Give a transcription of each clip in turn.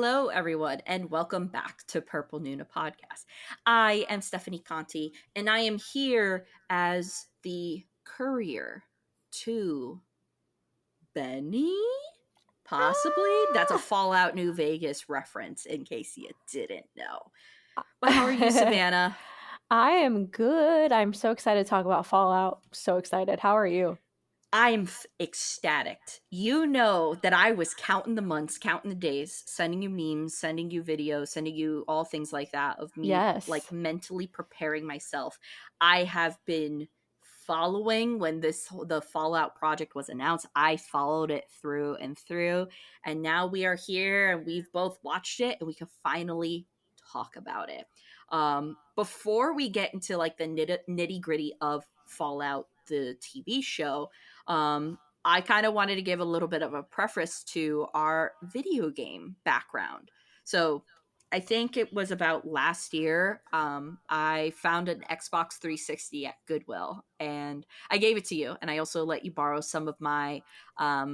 Hello, everyone, and welcome back to Purple Nuna Podcast. I am Stephanie Conti, and I am here as the courier to Benny. Possibly. That's a Fallout New Vegas reference, in case you didn't know. But how are you, Savanna? I am good. I'm so excited to talk about Fallout. So excited. How are you? I'm ecstatic. You know that I was counting the months, counting the days, sending you memes, sending you videos, sending you all things like that of me like Yes. mentally preparing myself. I have been following when the Fallout project was announced. I followed it through and through, and now we are here and we've both watched it and we can finally talk about it. Before we get into like the nitty gritty of Fallout the TV show, I kind of wanted to give a little bit of a preface to our video game background. So I think it was about last year. I found an Xbox 360 at Goodwill and I gave it to you. And I also let you borrow some of my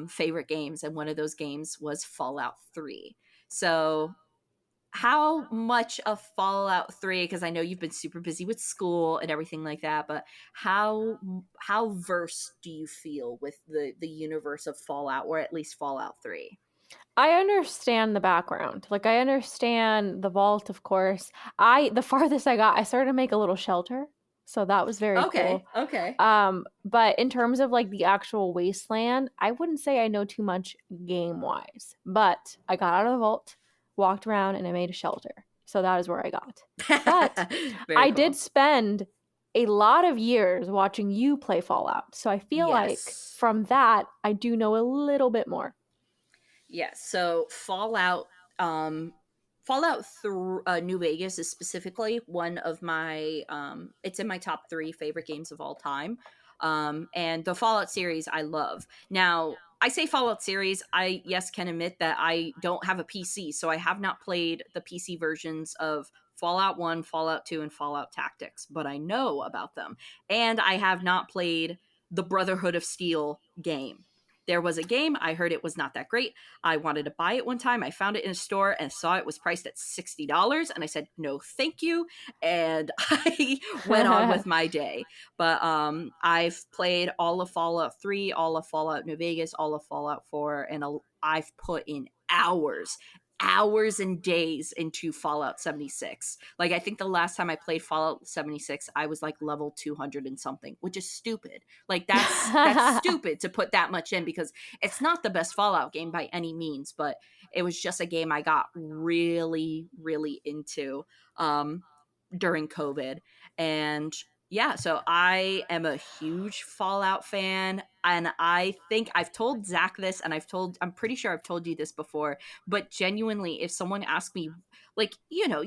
favorite games. And one of those games was Fallout 3. So how much of Fallout 3, because I know you've been super busy with school and everything like that, but how versed do you feel with the universe of Fallout, or at least Fallout 3? I understand the background. Like I understand the vault, of course. The farthest I got, I started to make a little shelter. So that was very Okay, cool. okay. But in terms of like the actual wasteland, I wouldn't say I know too much game wise. But I got out of the vault, walked around, and I made a shelter. So that is where I got. But Very I did cool. spend a lot of years watching you play Fallout. So I feel like Yes. from that, I do know a little bit more. Yes. So New Vegas is specifically one of my it's in my top 3 favorite games of all time. And the Fallout series I love. Now, I say Fallout series, I yes can admit that I don't have a PC, so I have not played the PC versions of Fallout 1, Fallout 2, and Fallout Tactics, but I know about them. And I have not played the Brotherhood of Steel game. There was a game, I heard it was not that great. I wanted to buy it one time. I found it in a store and saw it was priced at $60. And I said, no, thank you. And I went on with my day. But I've played all of Fallout 3, all of Fallout New Vegas, all of Fallout 4, and I've put in hours and days into Fallout 76. Like I think the last time I played Fallout 76, I was like level 200 and something, which is stupid. Like that's stupid to put that much in because it's not the best Fallout game by any means, but it was just a game I got really into during COVID. And yeah, so I am a huge Fallout fan. And I think I've told Zach this, and I'm pretty sure I've told you this before, but genuinely, if someone asks me, like,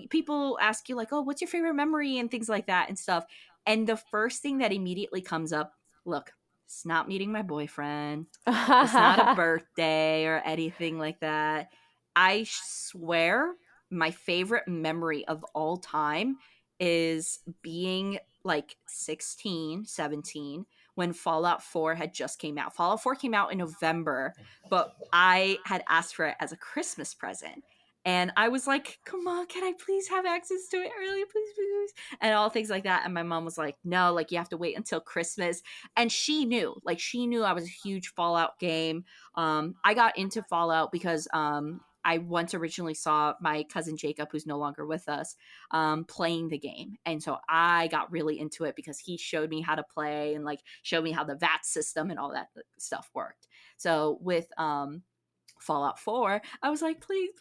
people ask you, like, oh, what's your favorite memory and things like that and stuff. And the first thing that immediately comes up, look, it's not meeting my boyfriend, it's not a birthday or anything like that. I swear my favorite memory of all time is being like 16, 17 when Fallout 4 had just came out. Fallout 4 came out in November, but I had asked for it as a Christmas present. And I was like, come on, can I please have access to it early? Please. And all things like that. And my mom was like, no, like you have to wait until Christmas. And she knew I was a huge Fallout game. I got into Fallout because I once originally saw my cousin Jacob, who's no longer with us, playing the game. And so I got really into it because he showed me how to play and like showed me how the VAT system and all that stuff worked. So with Fallout 4, I was like, please.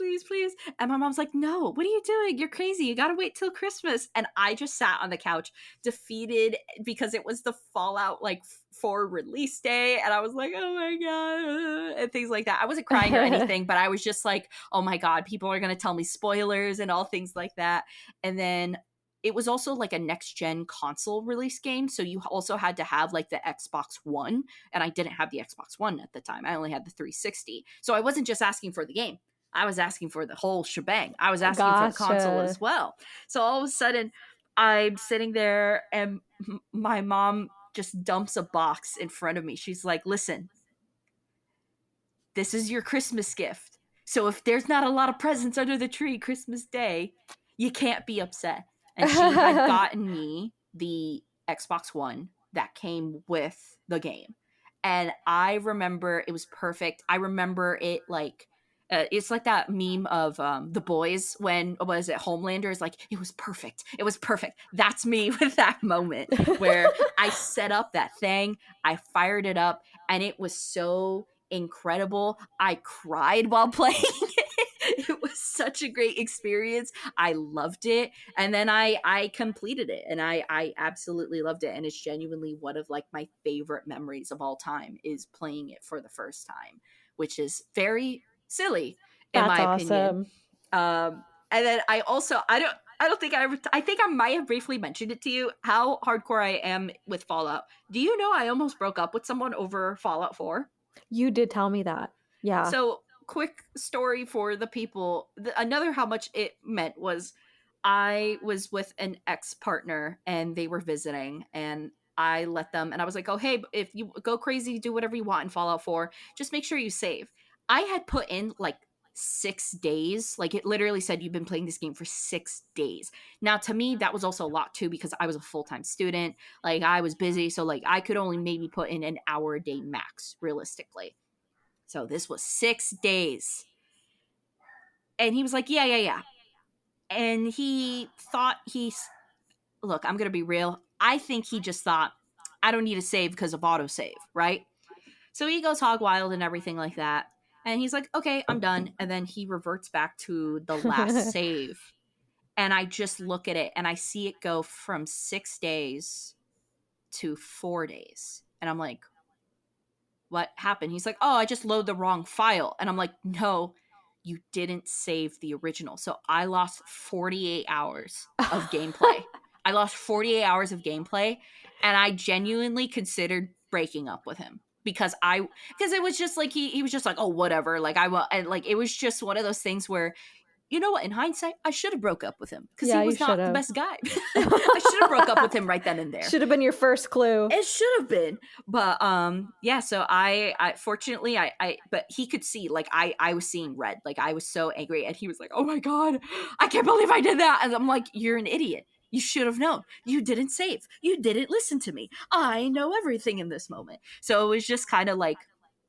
And my mom's like, no, what are you doing? You're crazy. You got to wait till Christmas. And I just sat on the couch defeated because it was the Fallout like 4 release day. And I was like, oh my God, and things like that. I wasn't crying or anything, but I was just like, oh my God, people are going to tell me spoilers and all things like that. And then it was also like a next gen console release game. So you also had to have like the Xbox One, and I didn't have the Xbox One at the time. I only had the 360. So I wasn't just asking for the game. I was asking for the whole shebang. I was asking for the console Gotcha. as well. So all of a sudden, I'm sitting there and my mom just dumps a box in front of me. She's like, listen, this is your Christmas gift. So if there's not a lot of presents under the tree Christmas Day, you can't be upset. And she had gotten me the Xbox One that came with the game. And I remember it was perfect. I remember it like it's like that meme of the boys when was it Homelander is like it was perfect. It was perfect. That's me with that moment where I set up that thing, I fired it up, and it was so incredible. I cried while playing it. It was such a great experience. I loved it. And then I completed it and I absolutely loved it. And it's genuinely one of like my favorite memories of all time is playing it for the first time, which is very silly in That's my opinion. awesome. And then I don't think I think I might have briefly mentioned it to you how hardcore I am with Fallout. Do you know I almost broke up with someone over Fallout 4? You did tell me that. Yeah. So, quick story for the people. Another how much it meant was I was with an ex partner and they were visiting, and I let them, and I was like, oh, hey, if you go crazy, do whatever you want in Fallout 4, just make sure you save. I had put in like 6 days. Like it literally said you've been playing this game for 6 days. Now, to me, that was also a lot too because I was a full time student. Like I was busy. So, like, I could only maybe put in an hour a day max realistically. So this was 6 days. And he was like, yeah, yeah, yeah. And he thought look, I'm going to be real. I think he just thought, I don't need to save because of autosave, right? So he goes hog wild and everything like that. And he's like, okay, I'm done. And then he reverts back to the last save. And I just look at it and I see it go from 6 days to 4 days. And I'm like, what happened? He's like, oh, I just load the wrong file. And I'm like, no, you didn't save the original. So I lost 48 hours of gameplay. I lost 48 hours of gameplay. And I genuinely considered breaking up with him because it was just like he was just like, oh, whatever. Like I will, and like it was just one of those things where, you know what, in hindsight I should have broke up with him because Yeah, he you was should not the have. best guy. I should have broke up with him right then and there. Should have been your first clue. It should have been, but yeah. So I fortunately but he could see like I was seeing red, like I was so angry, and he was like, "Oh my god, I can't believe I did that!" And I'm like, "You're an idiot. You should have known. You didn't save. You didn't listen to me. I know everything in this moment." So it was just kind of like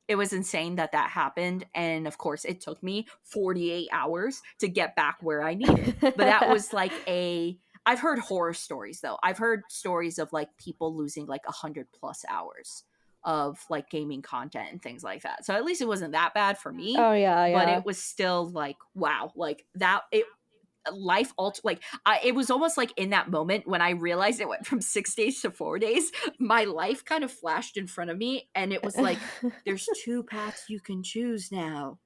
it was insane that that happened, and of course, it took me 48 hours to get back where I needed. But that was like a I've heard horror stories though. I've heard stories of like people losing like 100+ hours of like gaming content and things like that. So at least it wasn't that bad for me, Oh yeah, but yeah. it was still like wow, like that it life alter like it was almost like in that moment when I realized it went from 6 days to 4 days, my life kind of flashed in front of me and it was like there's two paths you can choose now,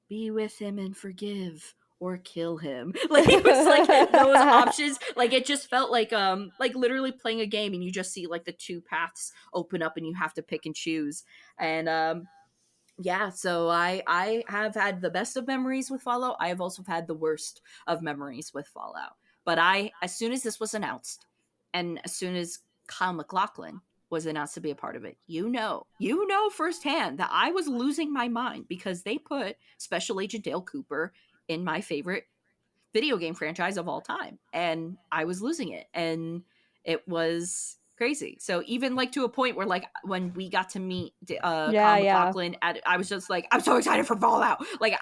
be with him and forgive or kill him. Like it was like those options, like it just felt like literally playing a game and you just see like the two paths open up and you have to pick and choose. And yeah, so I have had the best of memories with Fallout. I have also had the worst of memories with Fallout. But I as soon as this was announced and as soon as Kyle MacLachlan was announced to be a part of it, you know firsthand that I was losing my mind because they put Special Agent Dale Cooper in my favorite video game franchise of all time, and I was losing it, and it was crazy. So even like to a point where like when we got to meet Yeah, Kyle yeah. MacLachlan, I was just like, I'm so excited for Fallout. Like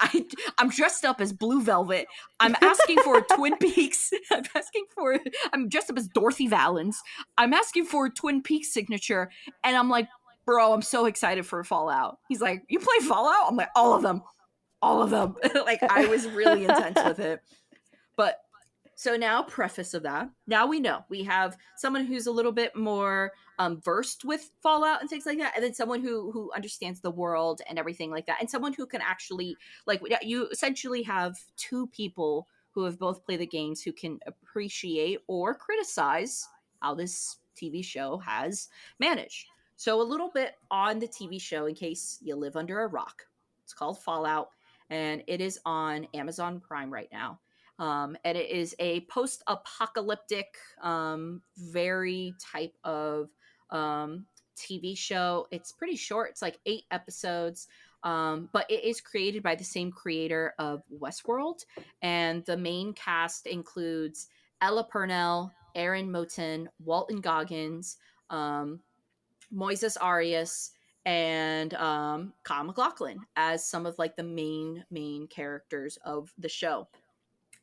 I'm dressed up as Blue Velvet. I'm asking for Twin Peaks. I'm dressed up as Dorothy Valens. I'm asking for a Twin Peaks signature, and I'm like, bro, I'm so excited for Fallout. He's like, you play Fallout? I'm like, all of them, all of them. Like I was really intense with it. But so now, preface of that, now we know we have someone who's a little bit more versed with Fallout and things like that, and then someone who understands the world and everything like that, and someone who can actually like you essentially have two people who have both played the games who can appreciate or criticize how this TV show has managed. So a little bit on the TV show in case you live under a rock. It's called Fallout, and it is on Amazon Prime right now. And it is a post-apocalyptic, very type of TV show. It's pretty short. It's like 8 episodes. But it is created by the same creator of Westworld, and the main cast includes Ella Purnell, Aaron Moten, Walton Goggins, um, Moises Arias, and Kyle MacLachlan as some of like the main characters of the show.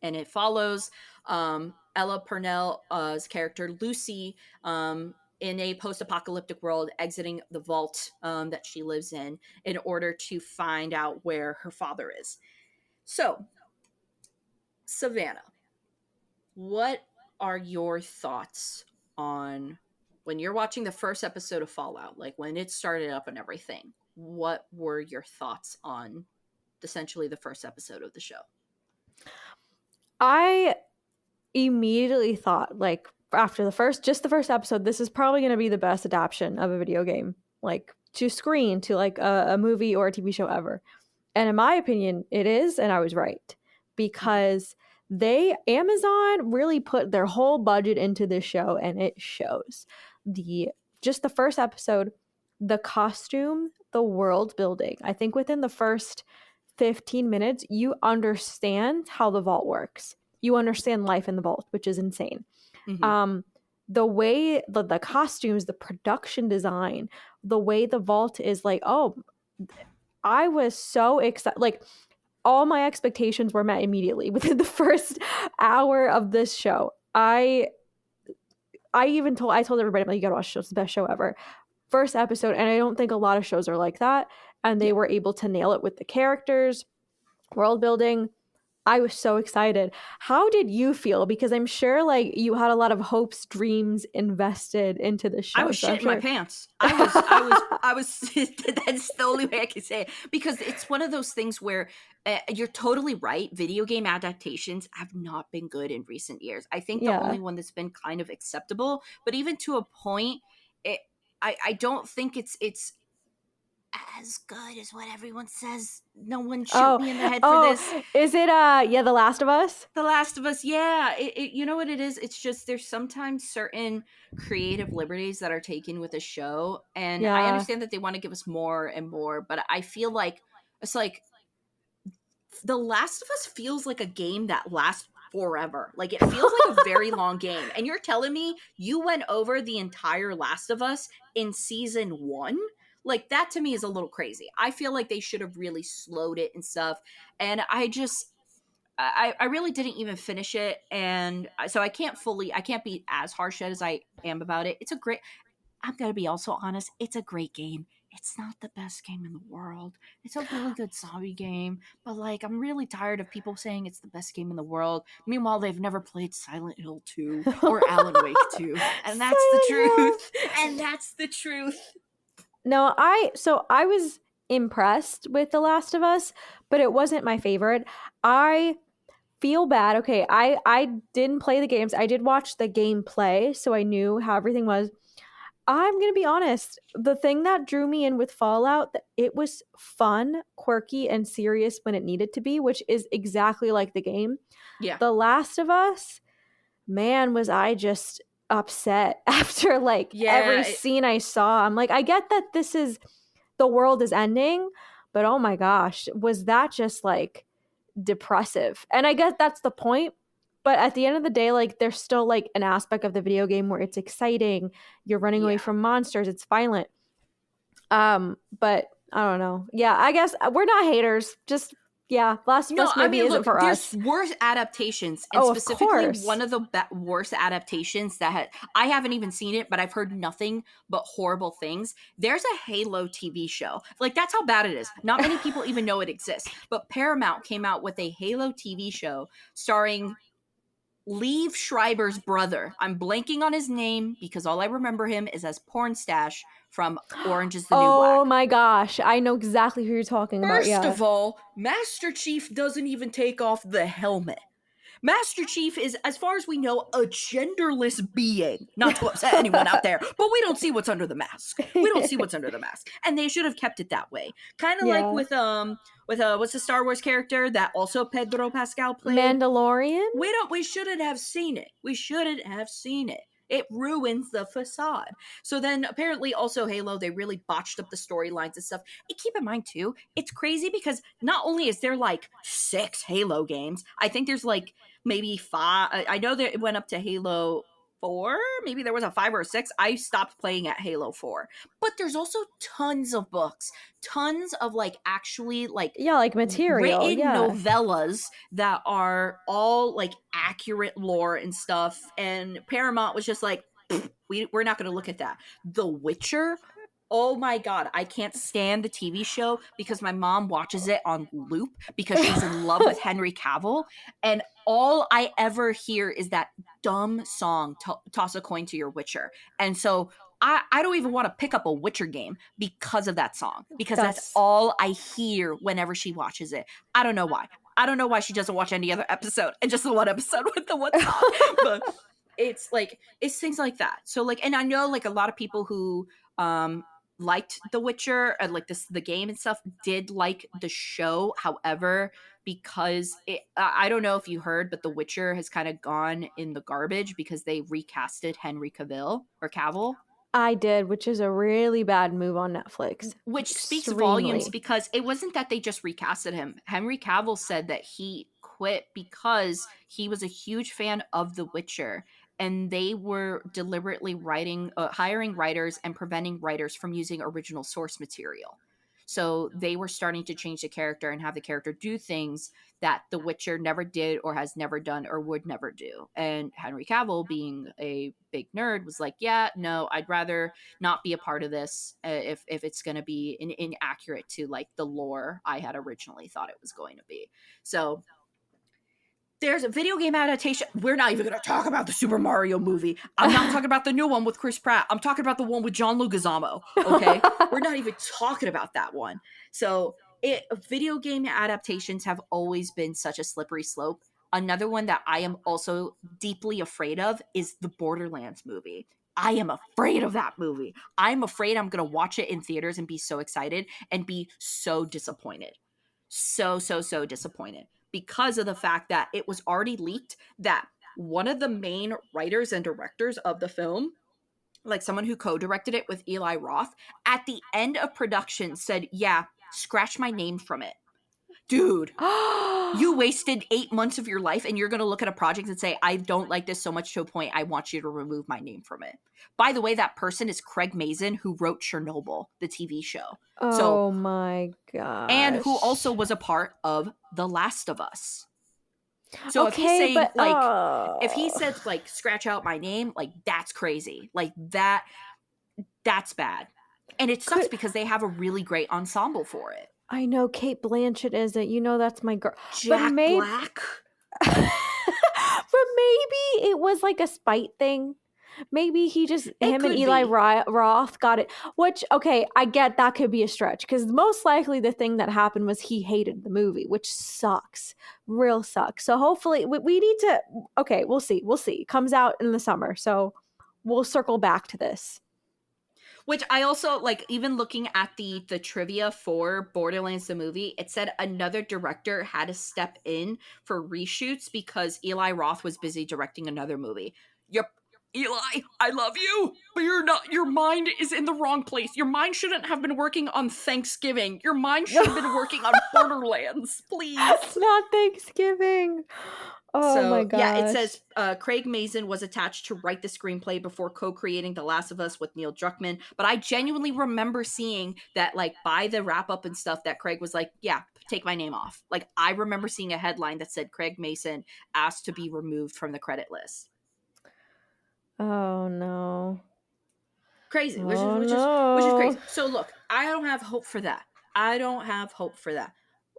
And it follows Ella Purnell's character Lucy in a post-apocalyptic world, exiting the vault that she lives in order to find out where her father is. So, Savanna, what are your thoughts on when you're watching the first episode of Fallout, like when it started up and everything? What were your thoughts on essentially the first episode of the show? I immediately thought, like, after the first episode, this is probably going to be the best adaptation of a video game, like to screen, to like a movie or a TV show ever. And in my opinion, it is, and I was right, because Amazon really put their whole budget into this show, and it shows. Just the first episode, the costume, the world building. I think within the first 15 minutes, you understand how the vault works. You understand life in the vault, which is insane. Mm-hmm. The way the costumes, the production design, the way the vault is like, oh, I was so excited. Like, all my expectations were met immediately within the first hour of this show. I told everybody, I'm like, you gotta watch the show. It's the best show ever. First episode, and I don't think a lot of shows are like that. And they Yeah. were able to nail it with the characters, world building. I was so excited. How did you feel? Because I'm sure like you had a lot of hopes, dreams invested into the I show. was So I'm shitting my sure. pants. I was. That's the only way I can say it, because it's one of those things where you're totally right. Video game adaptations have not been good in recent years. I think the Yeah. only one that's been kind of acceptable, but even to a point, it. I don't think it's as good as what everyone says. No one shoot Oh, me in the head for oh, this. is it yeah, The Last of Us? The Last of Us, yeah. You know what it is? It's just there's sometimes certain creative liberties that are taken with a show, and I Yeah. understand that they want to give us more and more, but I feel like it's like The Last of Us feels like a game that lasts forever. Like it feels like a very long game. And you're telling me you went over the entire Last of Us in season 1? Like that to me is a little crazy. I feel like they should have really slowed it and stuff. And I really didn't even finish it, and so I can't be as harsh as I am about it. It's a great. I'm gonna be also honest. It's a great game. It's not the best game in the world. It's a really good zombie game, but like I'm really tired of people saying it's the best game in the world. Meanwhile, they've never played Silent Hill 2 or Alan Wake 2, and that's the Silent Hill. truth. And that's the truth. No, I was impressed with The Last of Us, but it wasn't my favorite. I feel bad. Okay, I didn't play the games. I did watch the gameplay, so I knew how everything was. I'm going to be honest. The thing that drew me in with Fallout, it was fun, quirky, and serious when it needed to be, which is exactly like the game. Yeah, The Last of Us, man, was I just upset after like yeah. every scene I saw. I'm like, I get that the world is ending, but oh my gosh, was that just like depressive? And I guess that's the point. But at the end of the day, like there's still like an aspect of the video game where it's exciting. You're running away Yeah. from monsters. It's violent. But I don't know. Yeah, I guess we're not haters. Just yeah, Last of No, Us I maybe mean, isn't look, for there's us. worse adaptations, and Oh, of specifically course. one of the worst adaptations I haven't even seen it, but I've heard nothing but horrible things. There's a Halo TV show. Like, that's how bad it is. Not many people even know it exists, but Paramount came out with a Halo TV show starring Liev Schreiber's brother. I'm blanking on his name because all I remember him is as Porn Stash from Orange is the New Oh Black. my gosh, I know exactly who you're talking about. First Yeah. of all, Master Chief doesn't even take off the helmet. Master Chief is, as far as we know, a genderless being. Not to upset anyone out there, but we don't see what's under the mask. We don't see what's under the mask, and they should have kept it that way. Kind of like Yeah. with what's the Star Wars character that also Pedro Pascal played? Mandalorian? We shouldn't have seen it. We shouldn't have seen it. It ruins the facade. So then apparently also Halo, they really botched up the storylines and stuff. And keep in mind too, it's crazy because not only is there like 6 Halo games, I think there's like maybe 5. I know that it went up to Halo 4, maybe there was a 5 or a 6. I stopped playing at Halo 4. But there's also tons of books, tons of like actually like Yeah, like material. written Yeah. novellas that are all like accurate lore and stuff, and Paramount was just like, we're not going to look at that. The Witcher, oh my god, I can't stand the TV show because my mom watches it on loop because she's in love with Henry Cavill, and all I ever hear is that dumb song, Toss a Coin to Your Witcher. And so I don't even want to pick up a Witcher game because of that song, because that's That's all I hear whenever she watches it. I don't know why. I don't know why she doesn't watch any other episode and just the one episode with the one song. But it's like, it's things like that. So like, and I know like a lot of people who liked The Witcher and like the game and stuff did like the show. However, because I don't know if you heard, but The Witcher has kind of gone in the garbage because they recasted Henry Cavill, I did, which is a really bad move on Netflix. which speaks volumes Extremely. because it wasn't that they just recasted him. Henry Cavill said that he quit because he was a huge fan of The Witcher, and they were deliberately hiring writers and preventing writers from using original source material. So they were starting to change the character and have the character do things that The Witcher never did or has never done or would never do. And Henry Cavill, being a big nerd, was like, "Yeah, no, I'd rather not be a part of this if it's going to be inaccurate to like the lore I had originally thought it was going to be." So there's a video game adaptation. We're not even going to talk about the Super Mario movie. I'm not talking about the new one with Chris Pratt. I'm talking about the one with John Leguizamo. Okay, we're not even talking about that one. So video game adaptations have always been such a slippery slope. Another one that I am also deeply afraid of is the Borderlands movie. I am afraid of that movie. I'm afraid I'm going to watch it in theaters and be so excited and be so disappointed. So disappointed because of the fact that it was already leaked that one of the main writers and directors of the film, like someone who co-directed it with Eli Roth, at the end of production said, "Yeah, scratch my name from it." Dude, you wasted 8 months of your life and you're going to look at a project and say, "I don't like this so much to a point I want you to remove my name from it." By the way, that person is Craig Mazin, who wrote Chernobyl, the TV show. So, Oh my and who also gosh. was a part of The Last of Us. So if he's Okay, saying but like, if he said like scratch out my name, like that's crazy. Like that's bad. And it sucks could because they have a really great ensemble for it. I know Kate Blanchett is it? You know that's my girl. But Jack maybe Black. but maybe it was like a spite thing. Maybe he just It him and could Eli be. Roth got it. Which okay, I get that could be a stretch because most likely the thing that happened was he hated the movie, which sucks, real sucks. So hopefully we need to. Okay, we'll see. We'll see. It comes out in the summer, so we'll circle back to this. Which I also like, even looking at the trivia for Borderlands the movie, it said another director had to step in for reshoots because Eli Roth was busy directing another movie. Yep. Eli, I love you, but you're not, your mind is in the wrong place. Your mind shouldn't have been working on Thanksgiving. Your mind should have been working on Borderlands, please. Not Thanksgiving. Oh my So yeah, it gosh. says Craig Mazin was attached to write the screenplay before co-creating The Last of Us with Neil Druckmann. But I genuinely remember seeing that, like by the wrap up and stuff, that Craig was like, "Yeah, take my name off." Like I remember seeing a headline that said Craig Mazin asked to be removed from the credit list. Oh no. Crazy, which is Oh which is no. crazy. So look, I don't have hope for that. I don't have hope for that.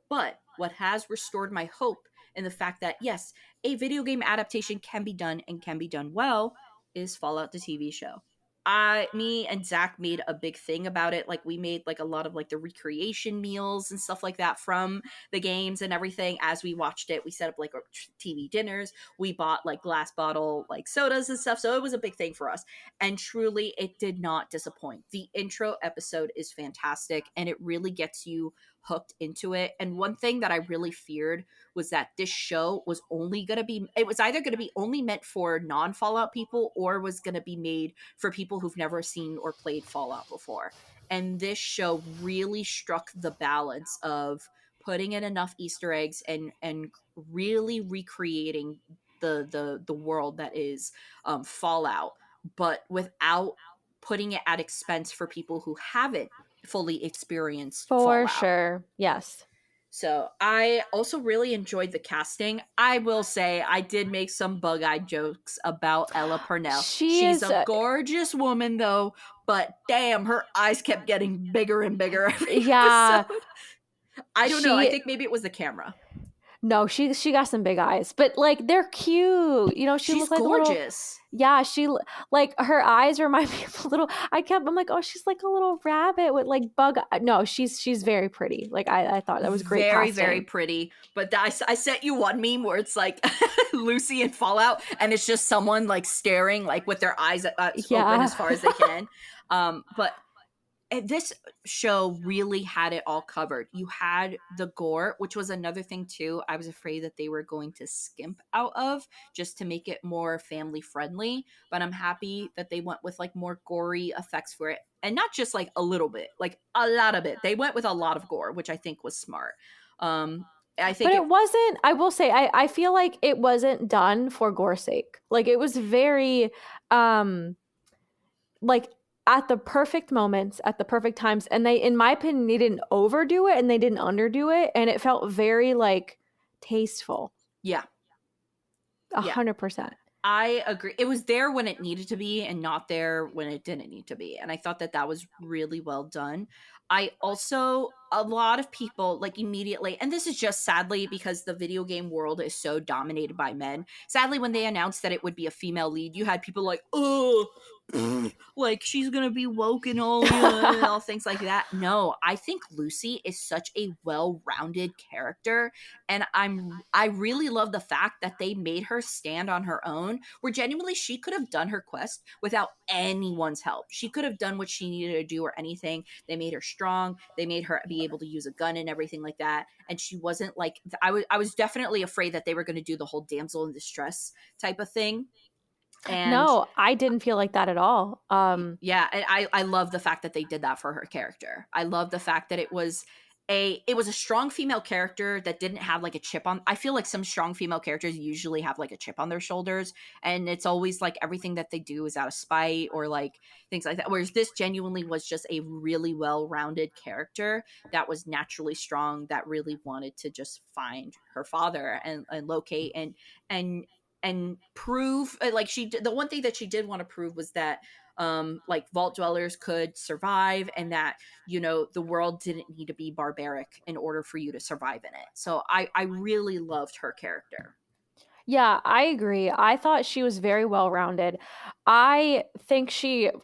But what has restored my hope in the fact that yes, a video game adaptation can be done and can be done well is Fallout the TV show. Me and Zach made a big thing about it. Like we made like a lot of like the recreation meals and stuff like that from the games and everything. As we watched it, we set up like TV dinners. We bought like glass bottle like sodas and stuff. So it was a big thing for us. And truly, it did not disappoint. The intro episode is fantastic and it really gets you hooked into it. And one thing that I really feared was that this show was only going to be, it was either going to be only meant for non Fallout people or was going to be made for people who've never seen or played Fallout before. And this show really struck the balance of putting in enough Easter eggs and really recreating the world that is Fallout, but without putting it at expense for people who haven't fully experienced For Fallout. sure. Yes. So I also really enjoyed the casting. I will say I did make some bug-eyed jokes about Ella Purnell. She She's is a gorgeous woman though, but damn, her eyes kept getting bigger and bigger every yeah, episode. I don't know. I she think maybe it was the camera. no, she got some big eyes, but like they're cute. You know, she She's looked like a little. gorgeous. Yeah, like her eyes remind me of a little. I'm like, oh, she's like a little rabbit with like bug. No, she's very pretty. Like I thought that was great Very, very casting. pretty. But I sent you one meme where it's like Lucy in Fallout, and it's just someone like staring, like with their eyes open Yeah. as far as they can. But this show really had it all covered. You had the gore, which was another thing too. I was afraid that they were going to skimp out of just to make it more family friendly, but I'm happy that they went with like more gory effects for it. And not just like a little bit, like a lot of it. They went with a lot of gore, which I think was smart. Um I But think it it wasn't, I will say, I feel like it wasn't done for gore's sake. Like it was very like at the perfect moments, at the perfect times. And they, in my opinion, they didn't overdo it and they didn't underdo it. And it felt very like tasteful. yeah. Yeah. 100%. I agree. It was there when it needed to be and not there when it didn't need to be. And I thought that that was really well done. I also, a lot of people like immediately, and this is just sadly because the video game world is so dominated by men. Sadly, when they announced that it would be a female lead, you had people like, oh, like she's gonna be woke and all things like that. No, I think Lucy is such a well-rounded character, and I really love the fact that they made her stand on her own, where genuinely she could have done her quest without anyone's help. She could have done what she needed to do or anything. They made her strong. They made her be able to use a gun and everything like that. And she wasn't like I was definitely afraid that they were going to do the whole damsel in distress type of thing. And No, I didn't feel like that at all. yeah, and I love the fact that they did that for her character. I love the fact that it was a strong female character that didn't have like a chip on. I feel like some strong female characters usually have like a chip on their shoulders, and it's always like everything that they do is out of spite or like things like that. Whereas this genuinely was just a really well-rounded character that was naturally strong, that really wanted to just find her father and locate and and prove like the one thing that she did want to prove was that like vault dwellers could survive, and that the world didn't need to be barbaric in order for you to survive in it. So I really loved her character. Yeah, I agree. I thought she was very well rounded. I think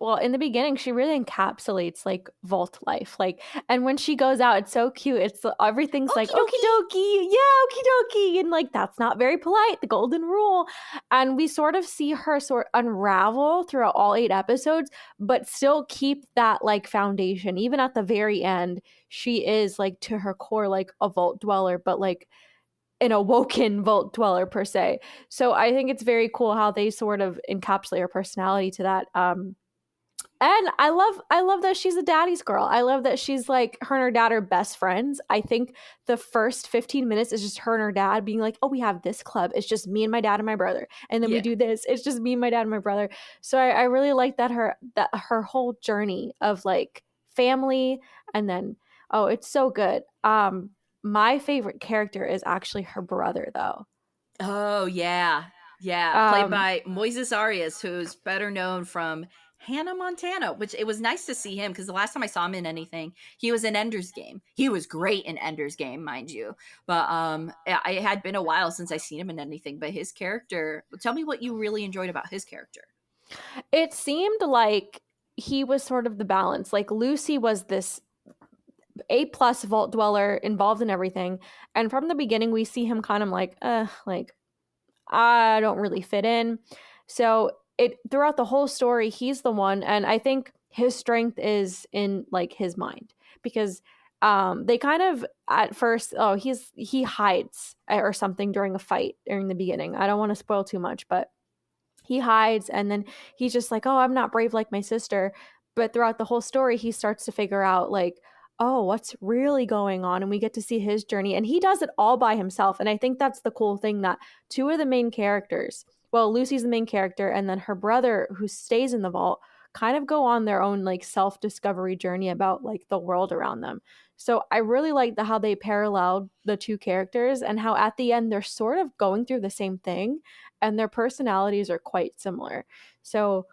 well, in the beginning, she really encapsulates like vault life. Like, and when she goes out, it's so cute. Everything's like Okie okie dokie. dokie, yeah, okie dokie, and like that's not very polite. The golden rule, and we sort of see her sort unravel throughout all 8 episodes, but still keep that like foundation. Even at the very end, she is like to her core like a vault dweller, but like an awoken vault dweller per se. So I think it's very cool how they sort of encapsulate her personality to that. And I love that she's a daddy's girl. I love that she's like her and her dad are best friends. I think the first 15 minutes is just her and her dad being like, oh, we have this club. It's just me and my dad and my brother. And then we Yeah. do this. It's just me and my dad and my brother. So I really like that her whole journey of like family and then it's so good. My favorite character is actually her brother though. Oh yeah, yeah, played Um, by Moises Arias, who's better known from Hannah Montana, which it was nice to see him because the last time I saw him in anything, he was in Ender's Game. He was great in Ender's Game, mind you. But it had been a while since I seen him in anything. But his character, tell me what you really enjoyed about his character. it seemed like he was sort of the balance. Like Lucy was this A+ vault dweller involved in everything, and from the beginning we see him kind of like I don't really fit in. So it throughout the whole story, he's the one, and I think his strength is in like his mind because They kind of at first, oh, he hides or something during a fight during the beginning. I don't want to spoil too much, but he hides and then he's just like, oh, I'm not brave like my sister. But throughout the whole story, he starts to figure out, like, oh, what's really going on, and we get to see his journey, and he does it all by himself. And I think that's the cool thing, that two of the main characters, well, Lucy's the main character, and then her brother who stays in the vault, kind of go on their own like self-discovery journey about like the world around them. So I really like how they paralleled the two characters, and how at the end they're sort of going through the same thing, and their personalities are quite similar. So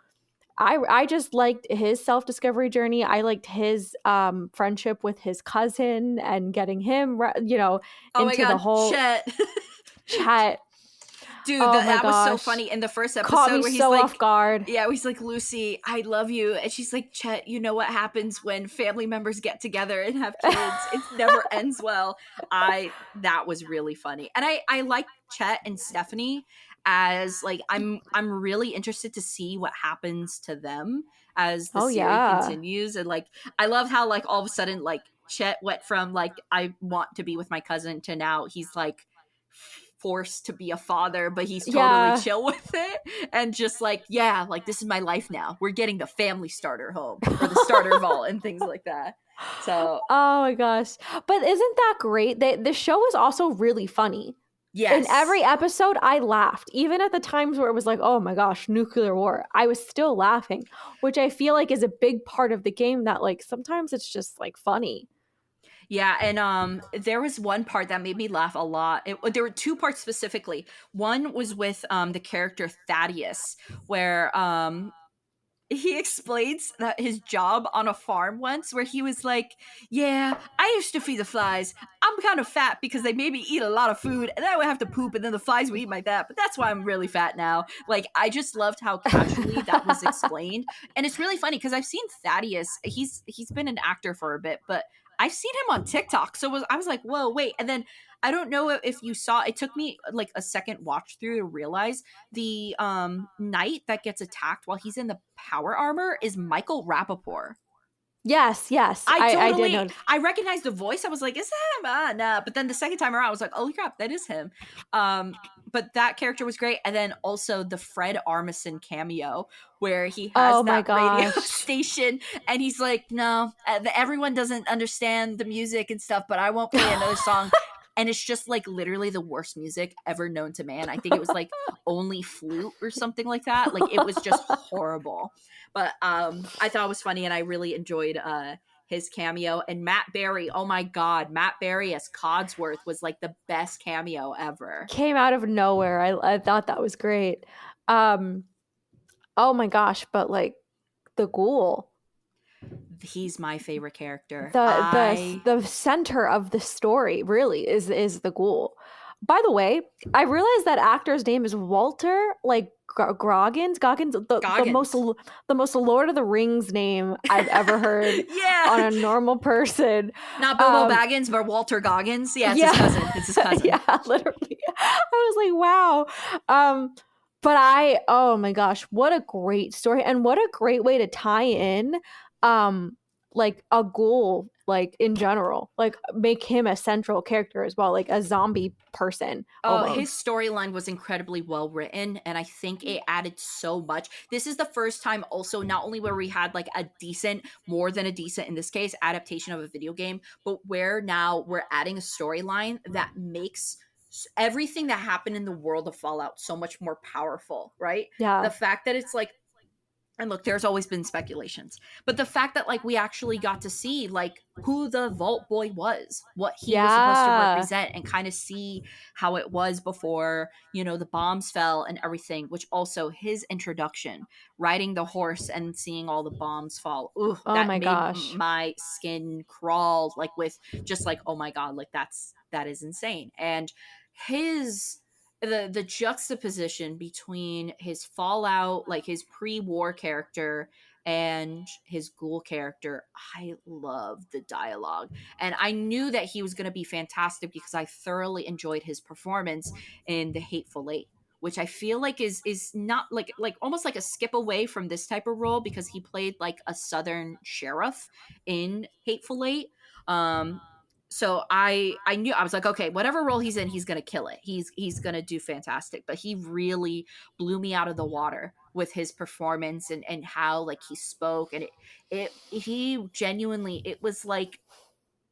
I just liked his self-discovery journey. I liked his friendship with his cousin and getting him, Oh my into the god, whole Chet. chat. Dude, Oh my that was so gosh. funny in the first Caught episode me where he's so off like, guard. yeah, he's like, Lucy, I love you. And she's like, Chet, you know what happens when family members get together and have kids? It never ends well. That was really funny. And I like Chet and Stephanie as like I'm really interested to see what happens to them as the Oh series yeah. continues. And like I love how like all of a sudden like Chet went from like I want to be with my cousin to now he's like forced to be a father, but he's totally Yeah. chill with it and just like, yeah, like this is my life now. We're getting the family starter home or the starter vault and things like that. So, Oh my gosh. But isn't that great? The show is also really funny. In yes. every episode, I laughed. Even at the times where it was like, oh my gosh, nuclear war, I was still laughing, which I feel like is a big part of the game, that like sometimes it's just like funny. Yeah, and there was one part that made me laugh a lot. There were two parts specifically. One was with the character Thaddeus where he explains that his job on a farm once where he was like, yeah, I used to feed the flies. I'm kind of fat because they made me eat a lot of food and then I would have to poop and then the flies would eat my that, but that's why I'm really fat now. Like I just loved how casually that was explained. And it's really funny because I've seen Thaddeus, he's been an actor for a bit, but I've seen him on TikTok. So I was like, whoa, wait. And then I don't know if you saw, it took me like a second watch through to realize the knight that gets attacked while he's in the power armor is Michael Rappaport. Yes, yes, I did notice. I recognized the voice. I was like, is that him? Nah. But then the second time around, I was like, holy crap, that is him. But that character was great. And then also the Fred Armisen cameo where he has Oh my that radio gosh. station and he's like, no, everyone doesn't understand the music and stuff, but I won't play another song. And it's just like literally the worst music ever known to man. I think it was like only flute or something like that. Like it was just horrible. But I thought it was funny and I really enjoyed his cameo. And Matt Berry, oh my god, Matt Berry as Codsworth was like the best cameo ever. Came out of nowhere. I thought that was great. Um, oh my gosh, but like the ghoul, He's my favorite character. the I the center of the story really is the ghoul. By the way, I realized that actor's name is Walter, like Goggins, Goggins. the most Lord of the Rings name I've ever heard on Yeah. a normal person. Not Bilbo Um, Baggins, but Walter Goggins. Yeah, it's his yeah, cousin. It's his cousin. yeah, literally. I was like, wow. But oh my gosh, what a great story, and what a great way to tie in, um, like a ghoul, like in general, like make him a central character as well, like a zombie person Oh, his almost. storyline was incredibly well written, and I think it added so much. This is the first time, also, not only where we had like a decent, more than a decent, in this case, adaptation of a video game, but where now we're adding a storyline that makes everything that happened in the world of Fallout so much more powerful, right? The Yeah, fact that it's like, and look, there's always been speculations, but the fact that like we actually got to see like who the Vault Boy was, what he was supposed to yeah. represent, and kind of see how it was before, the bombs fell and everything, which also his introduction, riding the horse and seeing all the bombs fall. Ooh, Oh that my made gosh. my skin crawl, like with just like, oh my god, like that is insane. And his the juxtaposition between his Fallout, like his pre-war character, and his ghoul character, I love the dialogue. And I knew that he was going to be fantastic because I thoroughly enjoyed his performance in The Hateful Eight, which I feel like is not like almost like a skip away from this type of role because he played like a southern sheriff in Hateful Eight. Um, so I knew, I was like, okay, whatever role he's in, he's gonna kill it. He's gonna do fantastic. But he really blew me out of the water with his performance and how like he spoke, and it he genuinely, it was like,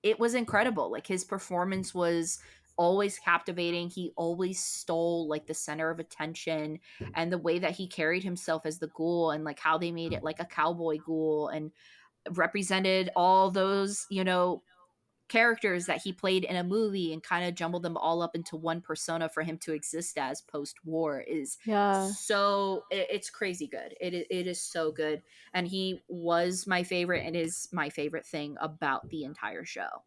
it was incredible. Like his performance was always captivating. He always stole like the center of attention, and the way that he carried himself as the ghoul, and like how they made it like a cowboy ghoul and represented all those, characters that he played in a movie and kind of jumbled them all up into one persona for him to exist as post war is Yeah. so, it's crazy good. It is so good, and he was my favorite and is my favorite thing about the entire show.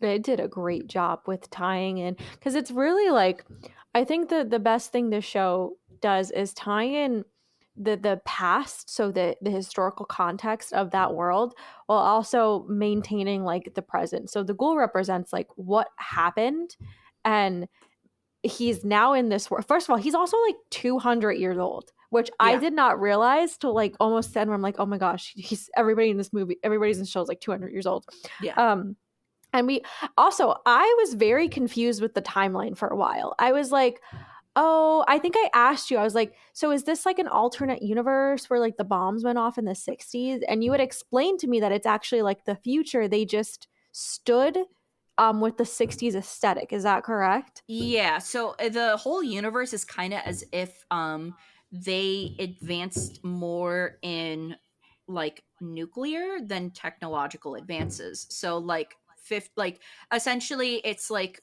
They did a great job with tying in, because it's really like, I think the best thing this show does is tie in the past, so the historical context of that world, while also maintaining like the present. So the ghoul represents like what happened, and he's now in this world. First of all, he's also like 200 years old, which I Yeah, did not realize till like almost then, where I'm like, oh my gosh, he's everybody in this movie, everybody's in the show is like 200 years old. yeah. Um, and we also, I was very confused with the timeline for a while. I was like, oh, I think I asked you, I was like, so is this like an alternate universe where like the bombs went off in the 60s? And you had explained to me that it's actually like the future. They just stood with the 60s aesthetic. Is that correct? Yeah, so the whole universe is kind of as if they advanced more in like nuclear than technological advances. So like fifth, like essentially it's like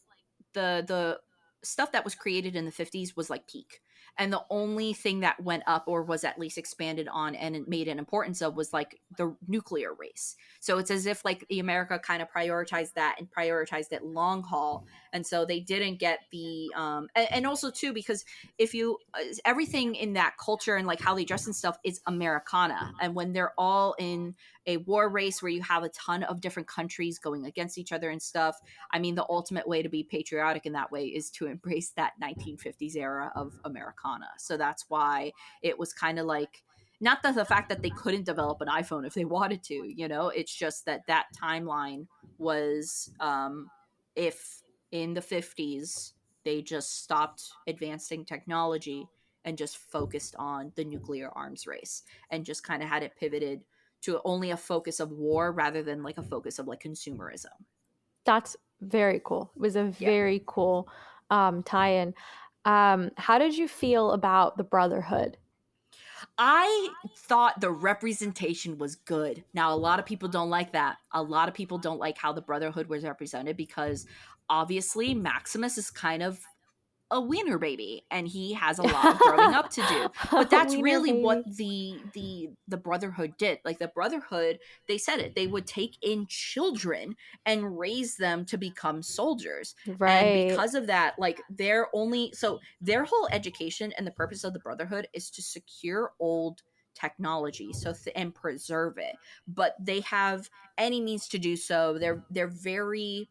the stuff that was created in the 50s was like peak, and the only thing that went up or was at least expanded on and it made an importance of was like the nuclear race. So it's as if like the America kind of prioritized that and prioritized it long haul, and so they didn't get the and also too because if you everything in that culture and like how they dress and stuff is Americana, and when they're all in a war race where you have a ton of different countries going against each other and stuff, I mean, the ultimate way to be patriotic in that way is to embrace that 1950s era of Americana. So that's why it was kind of like, not that the fact that they couldn't develop an iPhone if they wanted to, it's just that that timeline was, if in the 50s they just stopped advancing technology and just focused on the nuclear arms race and just kind of had it pivoted to only a focus of war rather than like a focus of like consumerism. That's very cool. It was a Yeah. very cool tie-in. How did you feel about the Brotherhood? I thought the representation was good. Now, a lot of people don't like that. A lot of people don't like how the Brotherhood was represented because obviously Maximus is kind of a wiener baby and he has a lot of growing up to do, but that's Wiener really what baby. the brotherhood did. Like the brotherhood, they said it, they would take in children and raise them to become soldiers, and Right. because of that, like they're only, so their whole education and the purpose of the brotherhood is to secure old technology and preserve it, but they have any means to do so. They're very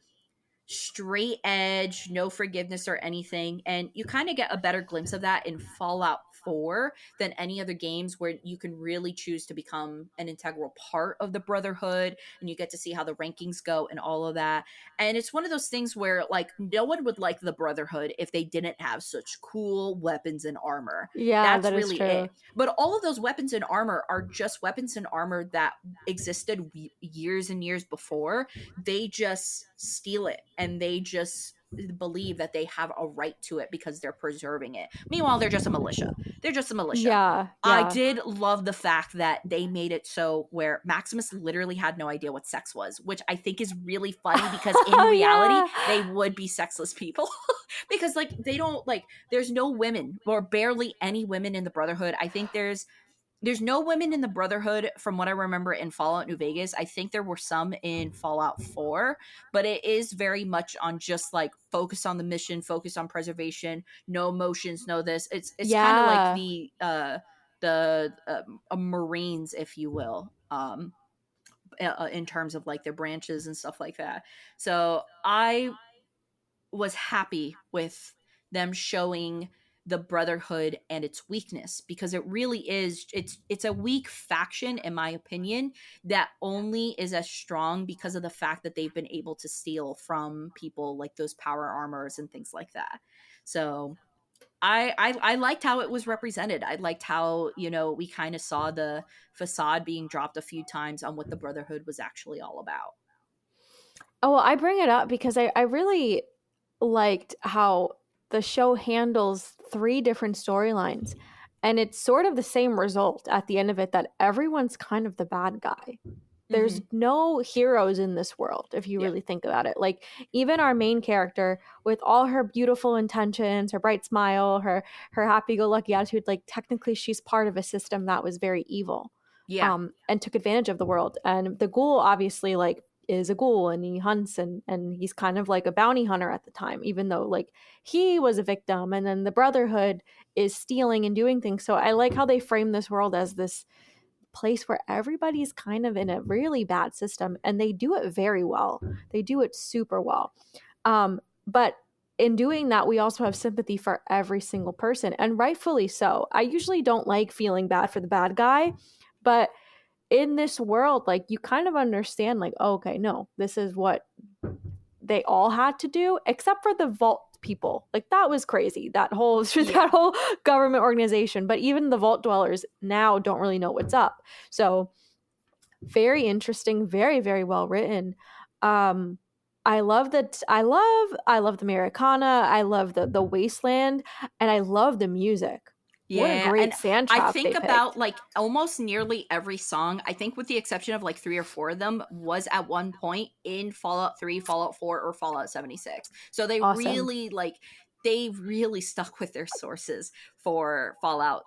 straight edge, no forgiveness or anything. And you kind of get a better glimpse of that in Fallout 4 than any other games where you can really choose to become an integral part of the Brotherhood and you get to see how the rankings go and all of that. And it's one of those things where, like, no one would like the Brotherhood if they didn't have such cool weapons and armor. Yeah, That's that is really true. it. But all of those weapons and armor are just weapons and armor that existed years and years before. They just steal it and they just believe that they have a right to it because they're preserving it. Meanwhile, they're just a militia. They're just a militia. Yeah, I yeah. did love the fact that they made it so where Maximus literally had no idea what sex was, which I think is really funny because in Oh reality, yeah. they would be sexless people. Because like they don't, like, there's no women or barely any women in the Brotherhood. I think there's no women in the Brotherhood from what I remember in Fallout New Vegas. I think there were some in Fallout 4, but it is very much on just like focus on the mission, focus on preservation, no emotions, no this. It's kind of like Yeah. the Marines, if you will, in terms of like their branches and stuff like that. So I was happy with them showing the Brotherhood and its weakness, because it really is, it's a weak faction in my opinion, that only is as strong because of the fact that they've been able to steal from people like those power armors and things like that. So I liked how it was represented. I liked how, you know, we kind of saw the facade being dropped a few times on what the Brotherhood was actually all about. Oh, well, I bring it up because I really liked how the show handles three different storylines. And it's sort of the same result at the end of it, that everyone's kind of the bad guy. There's Mm-hmm. no heroes in this world, if you Yeah. really think about it. Like, even our main character, with all her beautiful intentions, her bright smile, her happy-go-lucky attitude, like, technically she's part of a system that was very evil, Yeah. and took advantage of the world. And the ghoul, obviously, like, is a ghoul, and he hunts, and he's kind of like a bounty hunter at the time, even though, like, he was a victim, and then the Brotherhood is stealing and doing things. So I like how they frame this world as this place where everybody's kind of in a really bad system, and they do it very well. They do it super well. But in doing that, we also have sympathy for every single person, and rightfully so. I usually don't like feeling bad for the bad guy, but in this world, like, you kind of understand, like, oh, okay, no, this is what they all had to do, except for the vault people. Like, that was crazy, that whole Yeah. that whole government organization. But even the vault dwellers now don't really know what's up. So very interesting, very, very well written. um I love that. I love the Americana. I love the wasteland, and I love the music. What a Yeah, great and I soundtrack think they about picked. like almost nearly every song, I think with the exception of like 3 or 4 of them, was at one point in Fallout 3, Fallout 4, or Fallout 76. So Awesome. they really stuck with their sources for Fallout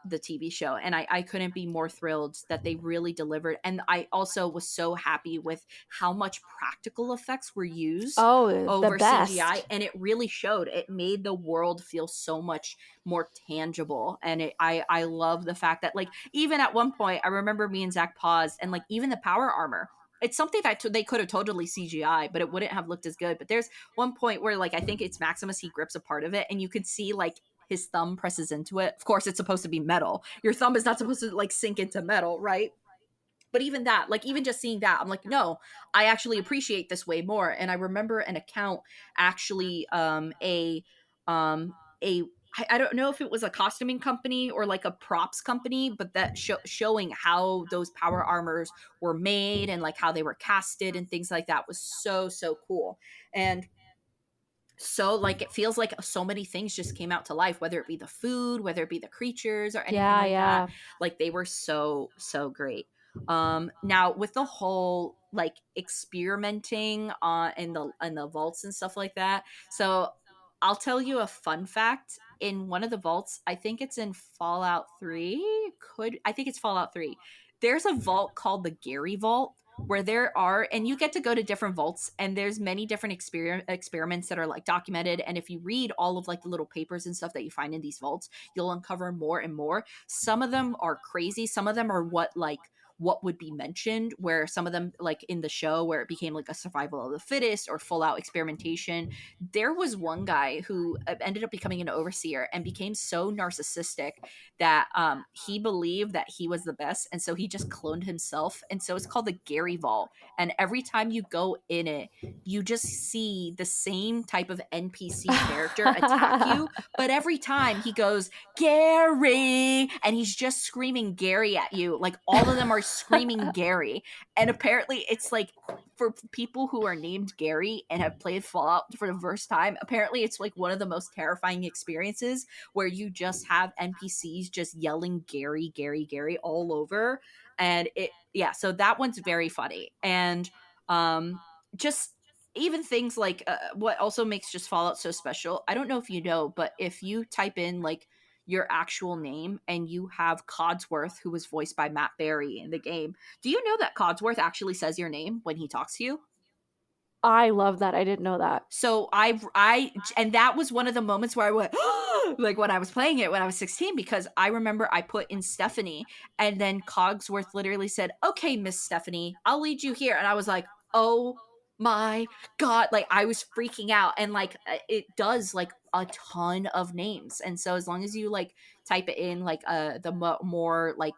the TV show, and I couldn't be more thrilled that they really delivered. And I also was so happy with how much practical effects were used Oh, the over CGI, best. and it really showed. It made the world feel so much more tangible. And I love the fact that like even at one point I remember me and Zach paused, and like even the power armor, it's something that they could have totally CGI, but it wouldn't have looked as good. But there's one point where like I think it's Maximus, he grips a part of it, and you can see like his thumb presses into it. Of course, it's supposed to be metal. Your thumb is not supposed to like sink into metal, right? But even that, like even just seeing that, I'm like, no, I actually appreciate this way more. And I remember an account actually um a I don't know if it was a costuming company or like a props company, but that showing how those power armors were made and like how they were casted and things like that was so cool. And so like it feels like so many things just came out to life, whether it be the food, whether it be the creatures or anything Yeah, like that. yeah. Like they were so great. Now with the whole like experimenting in the vaults and stuff like that, so I'll tell you a fun fact. In one of the vaults, I think it's in Fallout 3, could I think it's Fallout 3, there's a vault called the Gary Vault, where there are, and you get to go to different vaults, and there's many different experiments that are like documented. And if you read all of like the little papers and stuff that you find in these vaults, you'll uncover more and more. Some of them are crazy, some of them are what would be mentioned, where some of them like in the show where it became like a survival of the fittest or full out experimentation. There was one guy who ended up becoming an overseer and became so narcissistic that he believed that he was the best, and so he just cloned himself. And so it's called the Gary Vault. And every time you go in it, you just see the same type of NPC character attack you, but every time he goes Gary, and he's just screaming Gary at you. Like all of them are screaming Gary, and apparently it's like for people who are named Gary and have played Fallout for the first time, apparently it's like one of the most terrifying experiences, where you just have NPCs just yelling Gary, Gary, Gary all over. And it, yeah, so that one's very funny. And um, just even things like what also makes just Fallout so special. I don't know if you know, but if you type in like your actual name and you have Codsworth, who was voiced by Matt Berry in the game, do you know that Codsworth actually says your name when he talks to you? I love that. I didn't know that. So and that was one of the moments where I went, like when I was playing it when I was 16, because I remember I put in Stephanie, and then Cogsworth literally said, okay, Miss Stephanie, I'll lead you here. And I was like, oh my god, like I was freaking out, and like it does like a ton of names, and so as long as you like type it in like the more like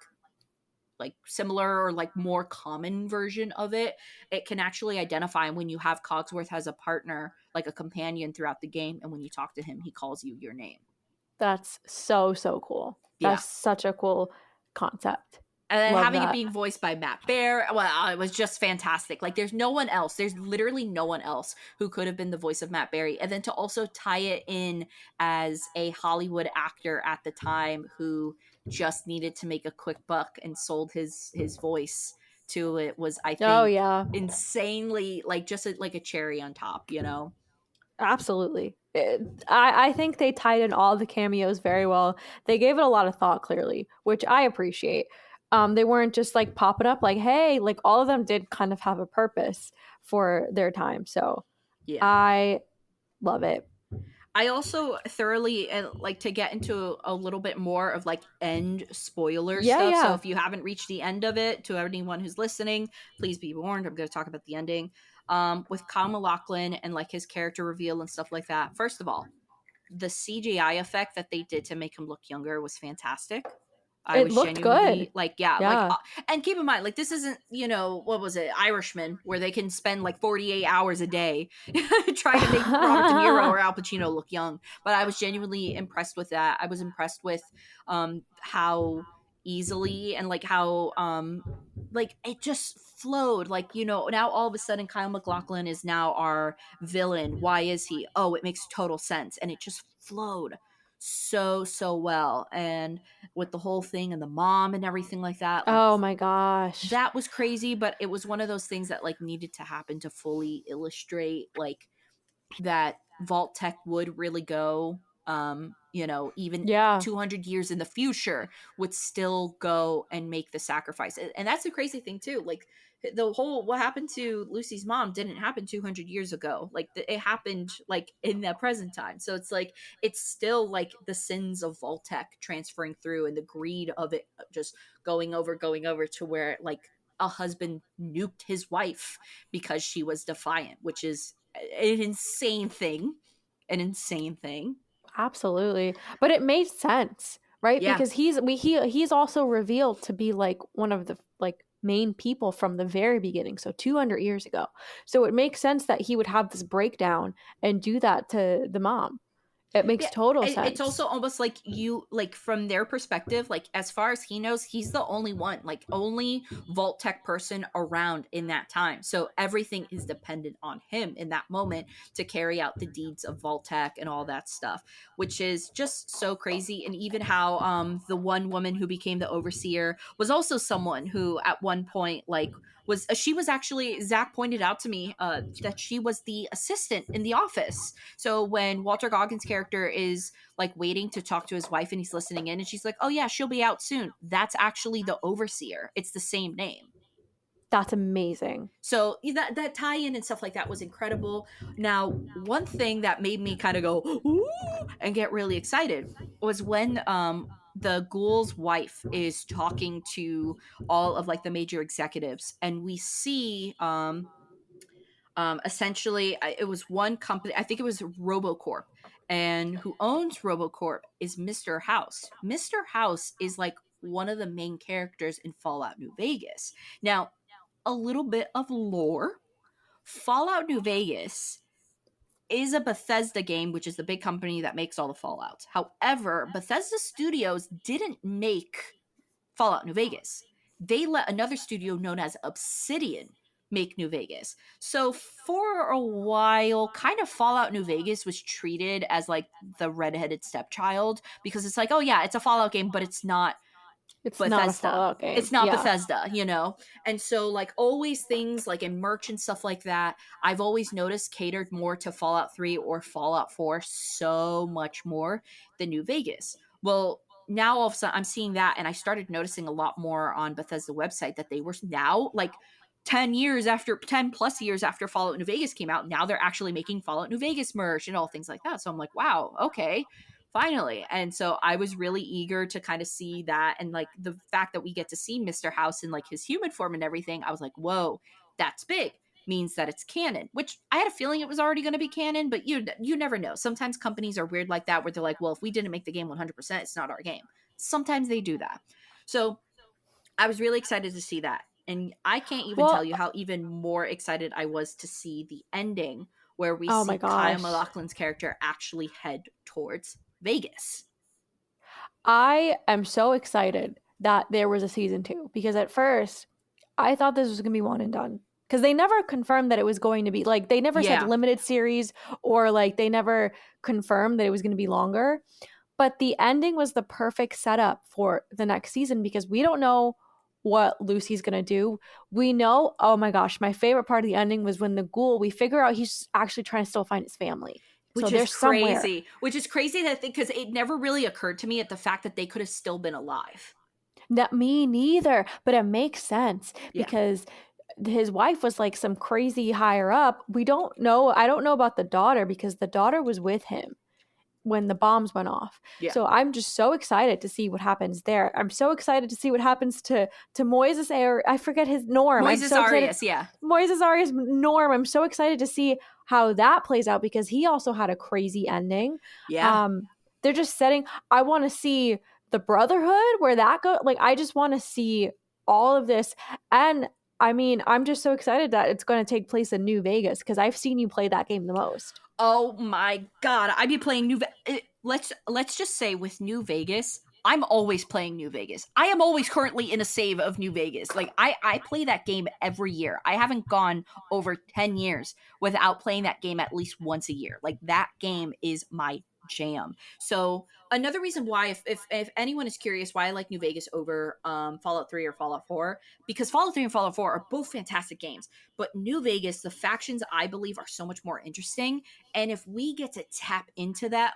similar or like more common version of it, it can actually identify when you have Cogsworth as a partner, like a companion throughout the game, and when you talk to him he calls you your name. That's so, so cool. Yeah. That's such a cool concept. And then Love having it that. being voiced by Matt Bear, well, it was just fantastic. Like, there's no one else. There's literally no one else who could have been the voice of Matt Berry. And then to also tie it in as a Hollywood actor at the time who just needed to make a quick buck and sold his voice to it was, I Oh, think, yeah. insanely like just like a cherry on top. You know? Absolutely. I think they tied in all the cameos very well. They gave it a lot of thought, clearly, which I appreciate. They weren't just like popping up like, hey, like all of them did kind of have a purpose for their time. So Yeah. I love it. I also thoroughly like to get into a little bit more of like end spoiler Yeah, stuff. So yeah. if you haven't reached the end of it, to anyone who's listening, please be warned. I'm going to talk about the ending. With Kyle MacLachlan and like his character reveal and stuff like that. First of all, the CGI effect that they did to make him look younger was fantastic. I It was looked good. genuinely like, yeah, like, Yeah. and keep in mind, like, this isn't, what was it, Irishman, where they can spend like 48 hours a day trying to make Robert De Niro or Al Pacino look young. But I was genuinely impressed with that. I was impressed with how easily and like it just flowed. Like, now all of a sudden Kyle MacLachlan is now our villain. Why is he? Oh, it makes total sense. And it just flowed so well. And with the whole thing and the mom and everything like that, like Oh my gosh. that was crazy, but it was one of those things that like needed to happen to fully illustrate like that Vault Tech would really go, even Yeah. 200 years in the future would still go and make the sacrifice. And that's the crazy thing too. Like the whole what happened to Lucy's mom didn't happen 200 years ago. Like it happened like in the present time. So it's like it's still like the sins of Vault-Tec transferring through and the greed of it just going over to where like a husband nuked his wife because she was defiant, which is an insane thing. An insane thing. Absolutely. But it made sense, right? Yeah. Because he's also revealed to be like one of the like main people from the very beginning, so 200 years ago. So it makes sense that he would have this breakdown and do that to the mom. It makes Yeah, total it's sense. also almost like you like from their perspective, like as far as he knows, he's the only one, like only Vault Tech person around in that time. So everything is dependent on him in that moment to carry out the deeds of Vault Tech and all that stuff, which is just so crazy. And even how the one woman who became the overseer was also someone who at one point like was she was actually Zach pointed out to me that she was the assistant in the office. So when Walter Goggins' character is like waiting to talk to his wife and he's listening in and she's like, "Oh yeah, she'll be out soon." That's actually the overseer. It's the same name. That's amazing. So that tie-in and stuff like that was incredible. Now, one thing that made me kind of go ooh and get really excited was when the ghoul's wife is talking to all of like the major executives and we see essentially it was one company, I think it was RoboCorp, and who owns RoboCorp is Mr. House. Mr. House is like one of the main characters in Fallout New Vegas. Now, a little bit of lore. Fallout New Vegas is a Bethesda game, which is the big company that makes all the Fallouts. However, Bethesda Studios didn't make Fallout New Vegas. They let another studio known as Obsidian make New Vegas. So for a while, kind of Fallout New Vegas was treated as like the redheaded stepchild because it's like, oh yeah, it's a Fallout game, but it's not It's not a Bethesda. Fallout game. It's not Yeah. Bethesda. And so, like, always things like in merch and stuff like that, I've always noticed catered more to Fallout 3 or Fallout 4 so much more than New Vegas. Well, now all of a sudden I'm seeing that, and I started noticing a lot more on Bethesda website that they were now, like, 10 plus years after Fallout New Vegas came out, now they're actually making Fallout New Vegas merch and all things like that. So I'm like, wow, okay, finally. And so I was really eager to kind of see that, and like the fact that we get to see Mr. House in like his human form and everything, I was like, whoa, that's big. means that it's canon, which I had a feeling it was already going to be canon, but you never know. Sometimes companies are weird like that where they're like, well, if we didn't make the game 100%, it's not our game. Sometimes they do that. So I was really excited to see that. And I can't even tell Well, you how even more excited I was to see the ending where we oh my see Kyle gosh. MacLachlan's character actually head towards Vegas. I am so excited that there was a season 2 because at first I thought this was going to be one and done. Because they never confirmed that it was going to be like, they never said Yeah. limited series, or like they never confirmed that it was going to be longer. But the ending was the perfect setup for the next season because we don't know what Lucy's going to do. We know, oh my gosh, my favorite part of the ending was when the ghoul, we figure out he's actually trying to still find his family. So Which is they're somewhere. crazy. Which is crazy that because it never really occurred to me at the fact that they could have still been alive. Not me neither, but it makes sense Yeah. because his wife was like some crazy higher up. We don't know. I don't know about the daughter because the daughter was with him when the bombs went off. Yeah. So I'm just so excited to see what happens there. I'm so excited to see what happens to Moises Ayer. I forget his Norm. I'm Moises so excited. Arias, yeah. Moises Arias Norm. I'm so excited to see how that plays out because he also had a crazy ending. Yeah. Um, they're just setting. I want to see the Brotherhood where that go. Like I just want to see all of this, and I mean, I'm just so excited that it's going to take place in New Vegas because I've seen you play that game the most. Oh my god, I'd be playing let's just say with New Vegas, I'm always playing New Vegas. I am always currently in a save of New Vegas. Like I play that game every year. I haven't gone over 10 years without playing that game at least once a year. Like that game is my jam. So another reason why if anyone is curious why I like New Vegas over Fallout 3 or Fallout 4, because Fallout 3 and Fallout 4 are both fantastic games, but New Vegas, the factions I believe are so much more interesting, and if we get to tap into that,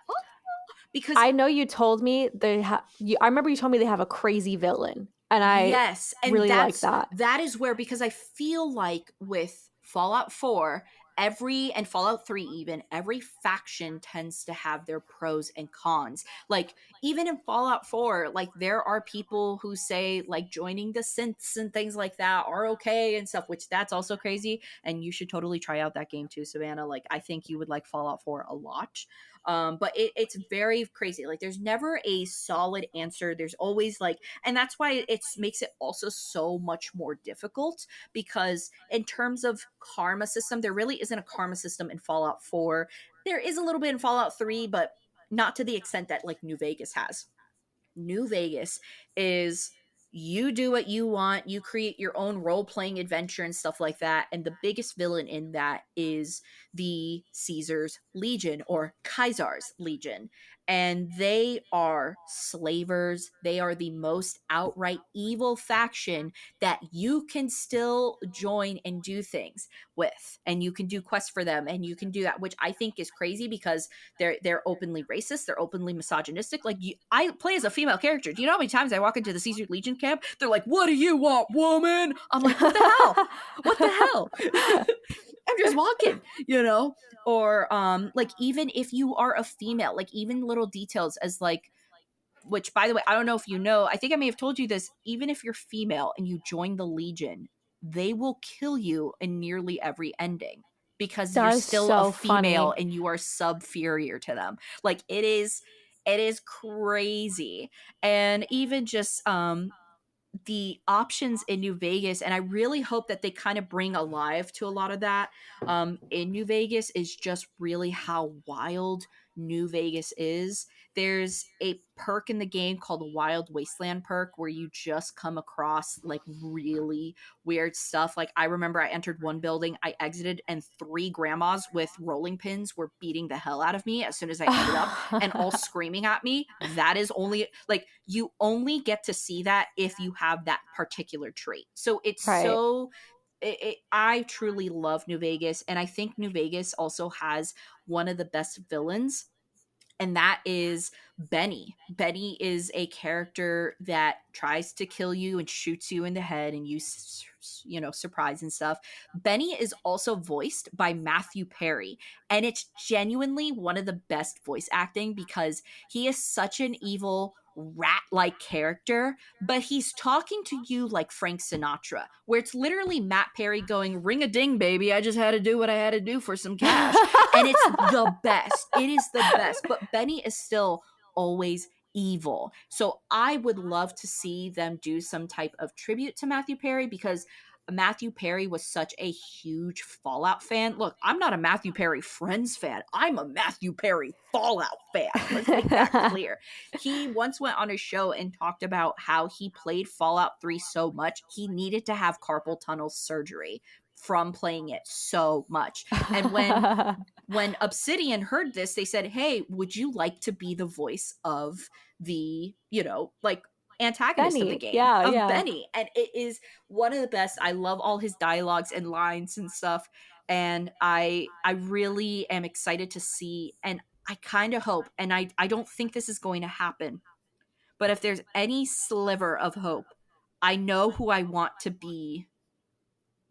because I know you told me I remember you told me they have a crazy villain, and I yes, and really like that. that is where, because I feel like with Fallout 4, every and Fallout 3 even, every faction tends to have their pros and cons. Like even in Fallout 4, like there are people who say like joining the synths and things like that are okay and stuff, which that's also crazy. And you should totally try out that game too, Savannah. Like I think you would like Fallout 4 a lot. But it's very crazy. Like there's never a solid answer. There's always like, and that's why it makes it also so much more difficult, because in terms of karma system, there really isn't a karma system in Fallout 4. There is a little bit in Fallout 3, but not to the extent that like New Vegas has. New Vegas is, you do what you want, you create your own role playing adventure and stuff like that. And the biggest villain in that is the Caesar's Legion, or Caesar's Legion. And they are slavers. They are the most outright evil faction that you can still join and do things with. And you can do quests for them and you can do that, which I think is crazy because they're openly racist, they're openly misogynistic. Like I play as a female character. Do you know how many times I walk into the Caesar Legion camp? They're like, "What do you want, woman?" I'm like, "What the hell? What the hell?" I'm just walking, you know? Or like even if you are a female, like even little details as like, which by the way, I don't know if you know, I think I may have told you this, even if you're female and you join the Legion, they will kill you in nearly every ending because you're That is still a so female funny. and you are subferior to them. Like it is crazy. And even just the options in New Vegas, and I really hope that they kind of bring alive to a lot of that in New Vegas, is just really how wild New Vegas is. There's a perk in the game called the Wild Wasteland perk where you just come across like really weird stuff. Like I remember I entered one building, I exited, and three grandmas with rolling pins were beating the hell out of me as soon as I ended up, and all screaming at me. That is only like, you only get to see that if you have that particular trait. So it's Right. so I truly love New Vegas, and I think New Vegas also has one of the best villains, and that is Benny. Benny is a character that tries to kill you and shoots you in the head, and you know, surprise and stuff. Benny is also voiced by Matthew Perry, and it's genuinely one of the best voice acting because he is such an evil rat-like character, but he's talking to you like Frank Sinatra, where it's literally Matt Perry going, ring a ding, baby, I just had to do what I had to do for some cash. And it's the best. It is the best. But Benny is still always evil. So I would love to see them do some type of tribute to Matthew Perry, because Matthew Perry was such a huge Fallout fan. Look, I'm not a Matthew Perry Friends fan. I'm a Matthew Perry Fallout fan. Let's make that clear. He once went on a show and talked about how he played Fallout 3 so much, he needed to have carpal tunnel surgery from playing it so much. And when Obsidian heard this, they said, "Hey, would you like to be the voice of the, like antagonist of the Benny. game, Yeah, of yeah. Benny?" And it is one of the best. I love all his dialogues and lines and stuff, and I really am excited to see, and I kind of hope, and I don't think this is going to happen, but if there's any sliver of hope, I know who I want to be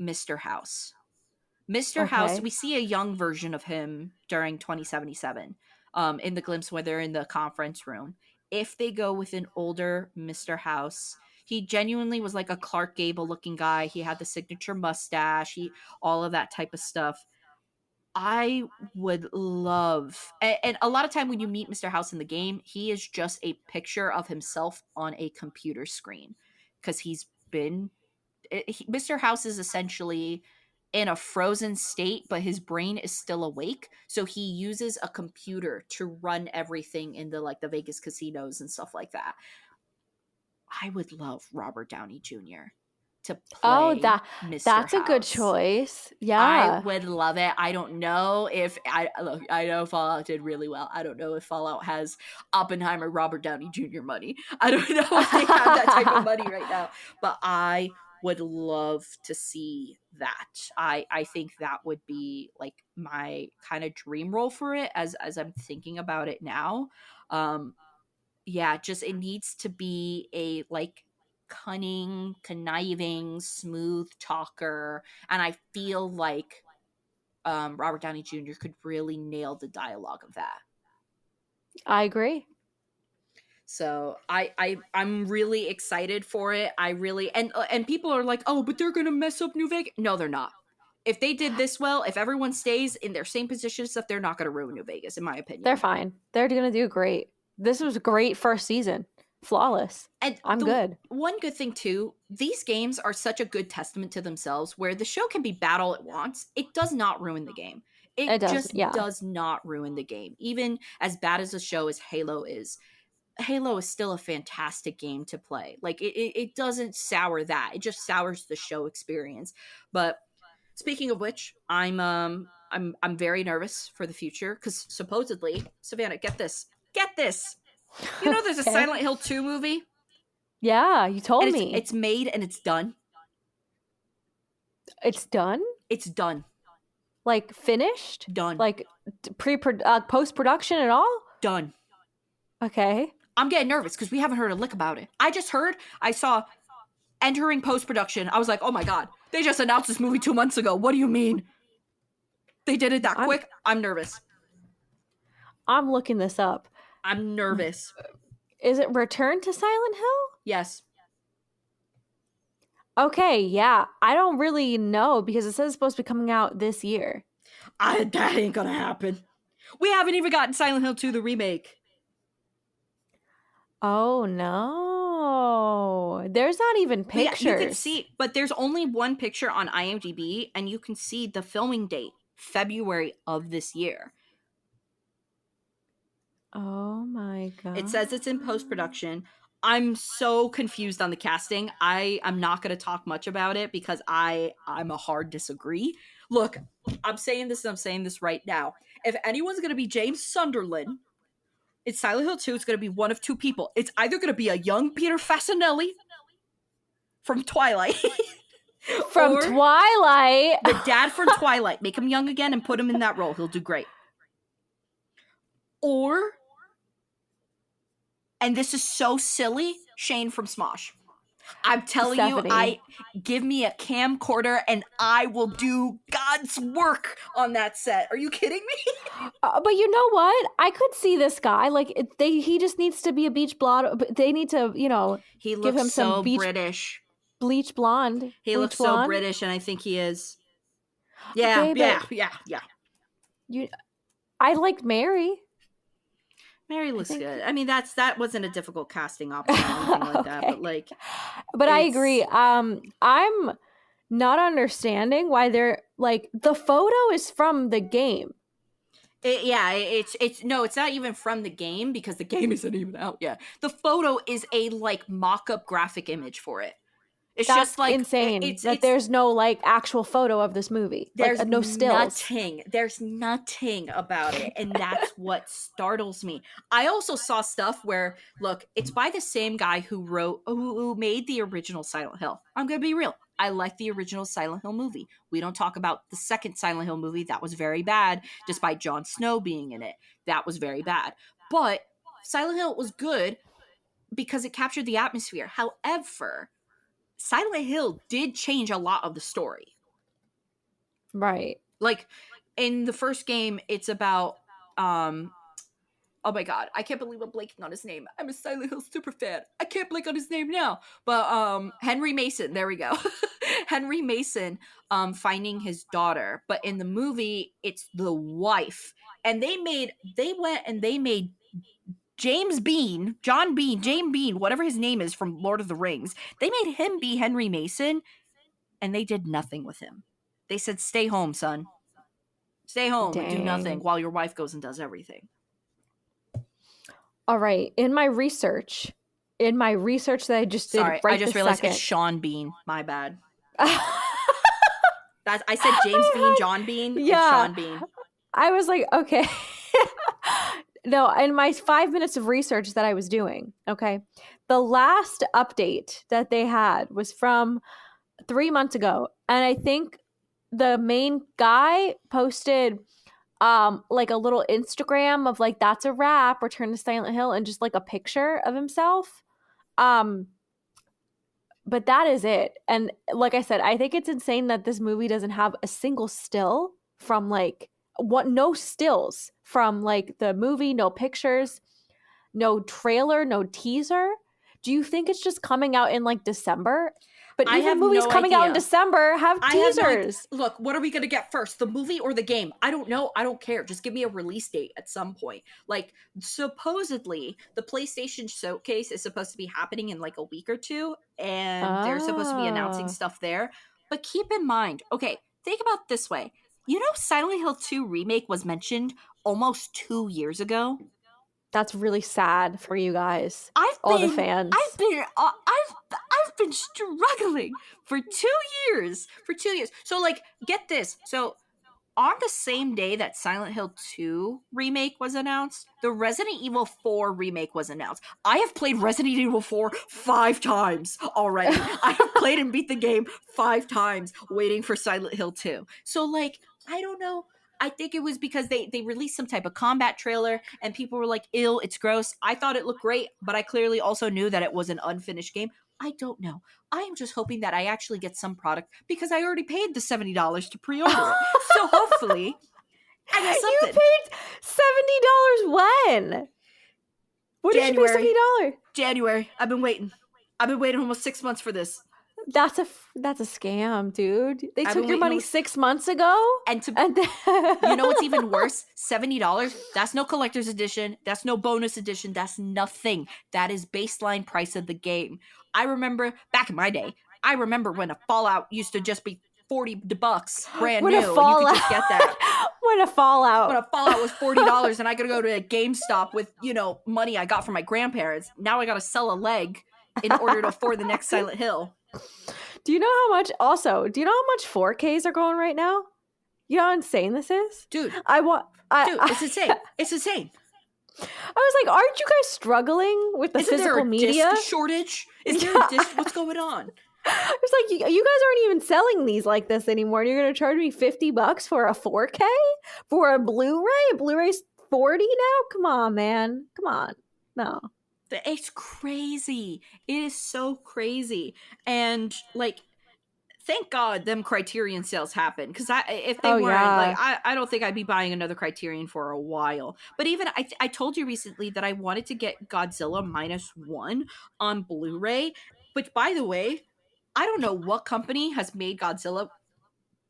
Mr. House. Mr. House, Okay. we see a young version of him during 2077, in the glimpse where they're in the conference room. If they go with an older Mr. House, he genuinely was like a Clark Gable looking guy. He had the signature mustache, all of that type of stuff. I would love, and a lot of time when you meet Mr. House in the game, he is just a picture of himself on a computer screen, because Mr. House is essentially in a frozen state, but his brain is still awake. So he uses a computer to run everything in the Vegas casinos and stuff like that. I would love Robert Downey Jr. to Oh, play Mr. that's a good House. choice. I Yeah. would love it. I don't know if I know Fallout did really well. I don't know if Fallout has Oppenheimer, Robert Downey Jr. money. I don't know if they have that type of money right now, but I would love to see that. I think that would be like my kind of dream role for it, as I'm thinking about it now. Um yeah, just it needs to be a like cunning, conniving, smooth talker, and I feel like Robert Downey Jr. could really nail the dialogue of that. I agree. So I'm really excited for it. I really, and people are like, oh, but they're gonna mess up New Vegas. No, they're not. If they did this well, if everyone stays in their same position and stuff, they're not gonna ruin New Vegas, in my They're opinion. fine. They're going to do great. This was a great first season. Flawless. And I'm the good. one good thing too, these games are such a good testament to themselves, where the show can be bad all it wants. It does not ruin the game. It It does. just Yeah. does not ruin the game. Even as bad as a show as Halo is still a fantastic game to play. Like it doesn't sour that. It just sours the show experience. But speaking of which, I'm very nervous for the future, because supposedly, Savannah, get this. You know, there's a Okay. Silent Hill 2 movie, Yeah, you told and it's me. it's made and it's done. It's done? It's done. Like finished? Done. Like post production at all? Done. Okay. I'm getting nervous because we haven't heard a lick about it. I saw entering post production. I was like, oh my god, they just announced this movie 2 months ago. What do you mean? They did it that quick? I'm nervous. I'm looking this up. I'm nervous. Is it Return to Silent Hill? Yes. Okay, yeah. I don't really know because it says it's supposed to be coming out this year. That ain't gonna happen. We haven't even gotten Silent Hill 2, the remake. Oh no. There's not even pictures. Yeah, you can see, but there's only one picture on IMDb, and you can see the filming date, February of this year. Oh my god. It says it's in post production. I'm so confused on the casting. I'm not going to talk much about it because I'm a hard disagree. Look, I'm saying this right now. If anyone's going to be James Sunderland, it's Silent Hill 2. It's going to be one of two people. It's either going to be a young Peter Fasinelli from Twilight. From or Twilight. the dad from Twilight. Make him young again and put him in that role. He'll do great. Or, and this is so silly, Shane from Smosh. I'm telling you, Stephanie. give me a camcorder and I will do God's work on that set. Are you kidding me? But you know what? I could see this guy. Like he just needs to be a beach blonde. They need to, He give looks him some so beach British. bleach blonde. He Bleach looks so blonde. British, and I think he is. Yeah, Okay, yeah, but yeah, yeah. I liked Mary. Mary I looks think. good. I mean, that wasn't a difficult casting option or anything like that, but Okay. like, But I agree. it's I'm not understanding why they're like the photo is from the game. it's no, it's not even from the game because the game isn't even out yet. The photo is a like mock-up graphic image for it. It's That's just like insane that it's there's no like actual photo of this movie. Like there's no stills. nothing about it, and that's what startles me. I also saw stuff where, look, it's by the same guy who made the original Silent Hill. I'm gonna be real, I like the original Silent Hill movie. We don't talk about the second Silent Hill movie. That was very bad, despite Jon Snow being in it. That was very bad, but Silent Hill was good because it captured the atmosphere. However, Silent Hill did change a lot of the story. Right. Like in the first game, it's about oh my god, I can't believe I'm blanking on his name. I'm a Silent Hill super fan. I can't blank on his name now. But Henry Mason, there we go. Henry Mason finding his daughter. But in the movie, it's the wife. And they went and they made James Bean, John Bean, James Bean, whatever his name is from Lord of the Rings. They made him be Henry Mason, and they did nothing with him. They said, "Stay home, son. Stay home and do nothing Dang. while your wife goes and does everything." All right. In my research that I just did Sorry, I right just this realized second. it's Sean Bean. My bad. I I said James Bean, had, John Bean. It's yeah. Sean Bean. I was like, okay. No, in my 5 minutes of research that I was doing, okay, the last update that they had was from 3 months ago. And I think the main guy posted like a little Instagram of like, that's a wrap, Return to Silent Hill, and just like a picture of himself. Um, but that is it. And like I said, I think it's insane that this movie doesn't have a single still from like no stills from like the movie, no pictures, no trailer, no teaser. Do you think it's just coming out in like December? But I even have movies no coming out in idea. December have I have no idea. teasers. Look, what are we going to get first? The movie or the game? I don't know. I don't care. Just give me a release date at some point. Like, supposedly, the PlayStation Showcase is supposed to be happening in like a week or two, and they're supposed to be announcing Oh, stuff there. But keep in mind, okay, think about it this way. You know, Silent Hill 2 Remake was mentioned almost 2 years ago. that's really sad for you guys, I've all the been fans. I've been struggling for 2 years. For 2 years. So like get this. So on the same day that Silent Hill 2 remake was announced, the Resident Evil 4 remake was announced. I have played Resident Evil 4 5 times already. I have played and beat the game 5 times waiting for Silent Hill 2. So like, I don't know. I think it was because they released some type of combat trailer and people were like, "Ill, it's gross." I thought it looked great, but I clearly also knew that it was an unfinished game. I don't know. I am just hoping that I actually get some product because I already paid the $70 to pre-order it. So hopefully I get You something. paid $70 when? When did you pay January. $70? January. I've been waiting. I've been waiting almost 6 months for this. That's a scam, dude. They I've took been your waiting money almost 6 months ago, and to and then you know what's even worse? $70. That's no collector's edition. That's no bonus edition. That's nothing. That is baseline price of the game. I remember back in my day, I remember when a Fallout used to just be $40 brand when a new, and you could Fallout, just get that. when a Fallout, When a Fallout was $40 and I gotta go to a GameStop with, money I got from my grandparents. Now I gotta sell a leg in order to afford the next Silent Hill. Do you know how much? Also, do you know how much 4Ks are going right now? You know how insane this is, Dude, it's insane. It's insane. I was like, aren't you guys struggling with the Isn't there physical a media disc shortage? Is there a disc? What's going on? It's like you guys aren't even selling these like this anymore. And you're gonna charge me $50 for a 4K for a Blu-ray? A Blu-ray's 40 now? Come on, man. Come on. No. It's crazy. It is so crazy. And like, thank God them Criterion sales happened, because if they Oh weren't, like, yeah. I don't think I'd be buying another Criterion for a while. But even I told you recently that I wanted to get Godzilla minus one on Blu-ray. Which, by the way, I don't know what company has made Godzilla.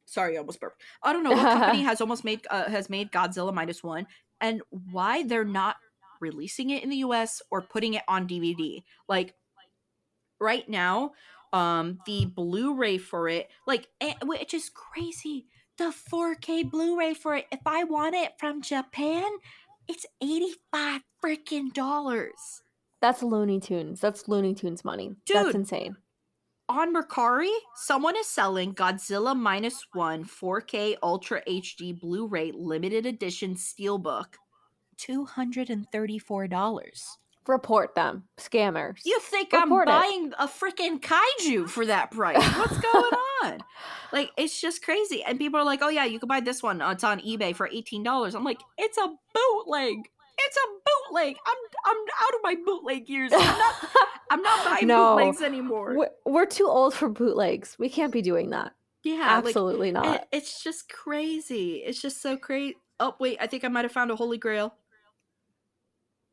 Sorry, I almost burped. I don't know what company has made Godzilla minus one, and why they're not releasing it in the U.S. or putting it on DVD. Like, right now, the Blu-ray for it, like, which is crazy, the 4K Blu-ray for it, if I want it from Japan, it's 85 freaking dollars. That's Looney Tunes. That's Looney Tunes money. That's Dude, insane. on Mercari, someone is selling Godzilla minus one 4K Ultra HD Blu-ray limited edition steelbook, $234. Report them. Scammers. You think I'm Report it. buying a freaking kaiju for that price? What's going on? Like, it's just crazy. And people are like, "Oh yeah, you can buy this one. It's on eBay for $18." I'm like, "It's a bootleg. It's a bootleg. I'm out of my bootleg years. I'm not buying No. bootlegs anymore." We're too old for bootlegs. We can't be doing that. Yeah, like, Absolutely not. it's just crazy. It's just so crazy. Oh wait, I think I might have found a holy grail.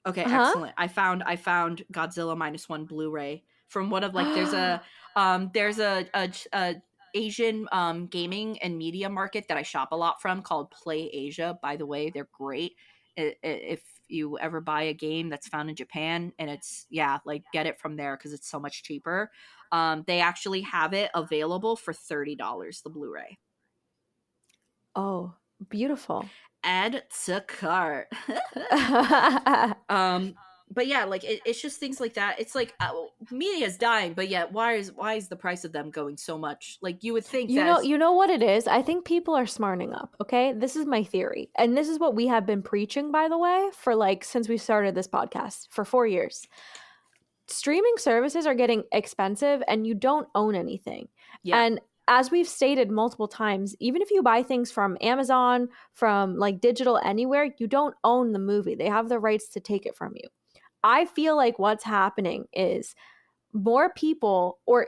Okay, Huh? excellent. I found Godzilla minus one Blu-ray from one of, like, there's a Asian gaming and media market that I shop a lot from called Play Asia. By the way, they're great. If you ever buy a game that's found in Japan, and it's, yeah, like, get it from there because it's so much cheaper. They actually have it available for $30, the Blu-ray. Oh, beautiful. Add to cart. um but yeah, like, it's just things like that. It's like, media is dying, but yet why is the price of them going so much? Like, you would think that. You know what it is? I think people are smartening up, okay? This is my theory. And this is what we have been preaching, by the way, for like since we started this podcast for 4 years. Streaming services are getting expensive and you don't own anything. Yeah, And as we've stated multiple times, even if you buy things from Amazon, from like digital anywhere, you don't own the movie. They have the rights to take it from you. I feel like what's happening is more people, or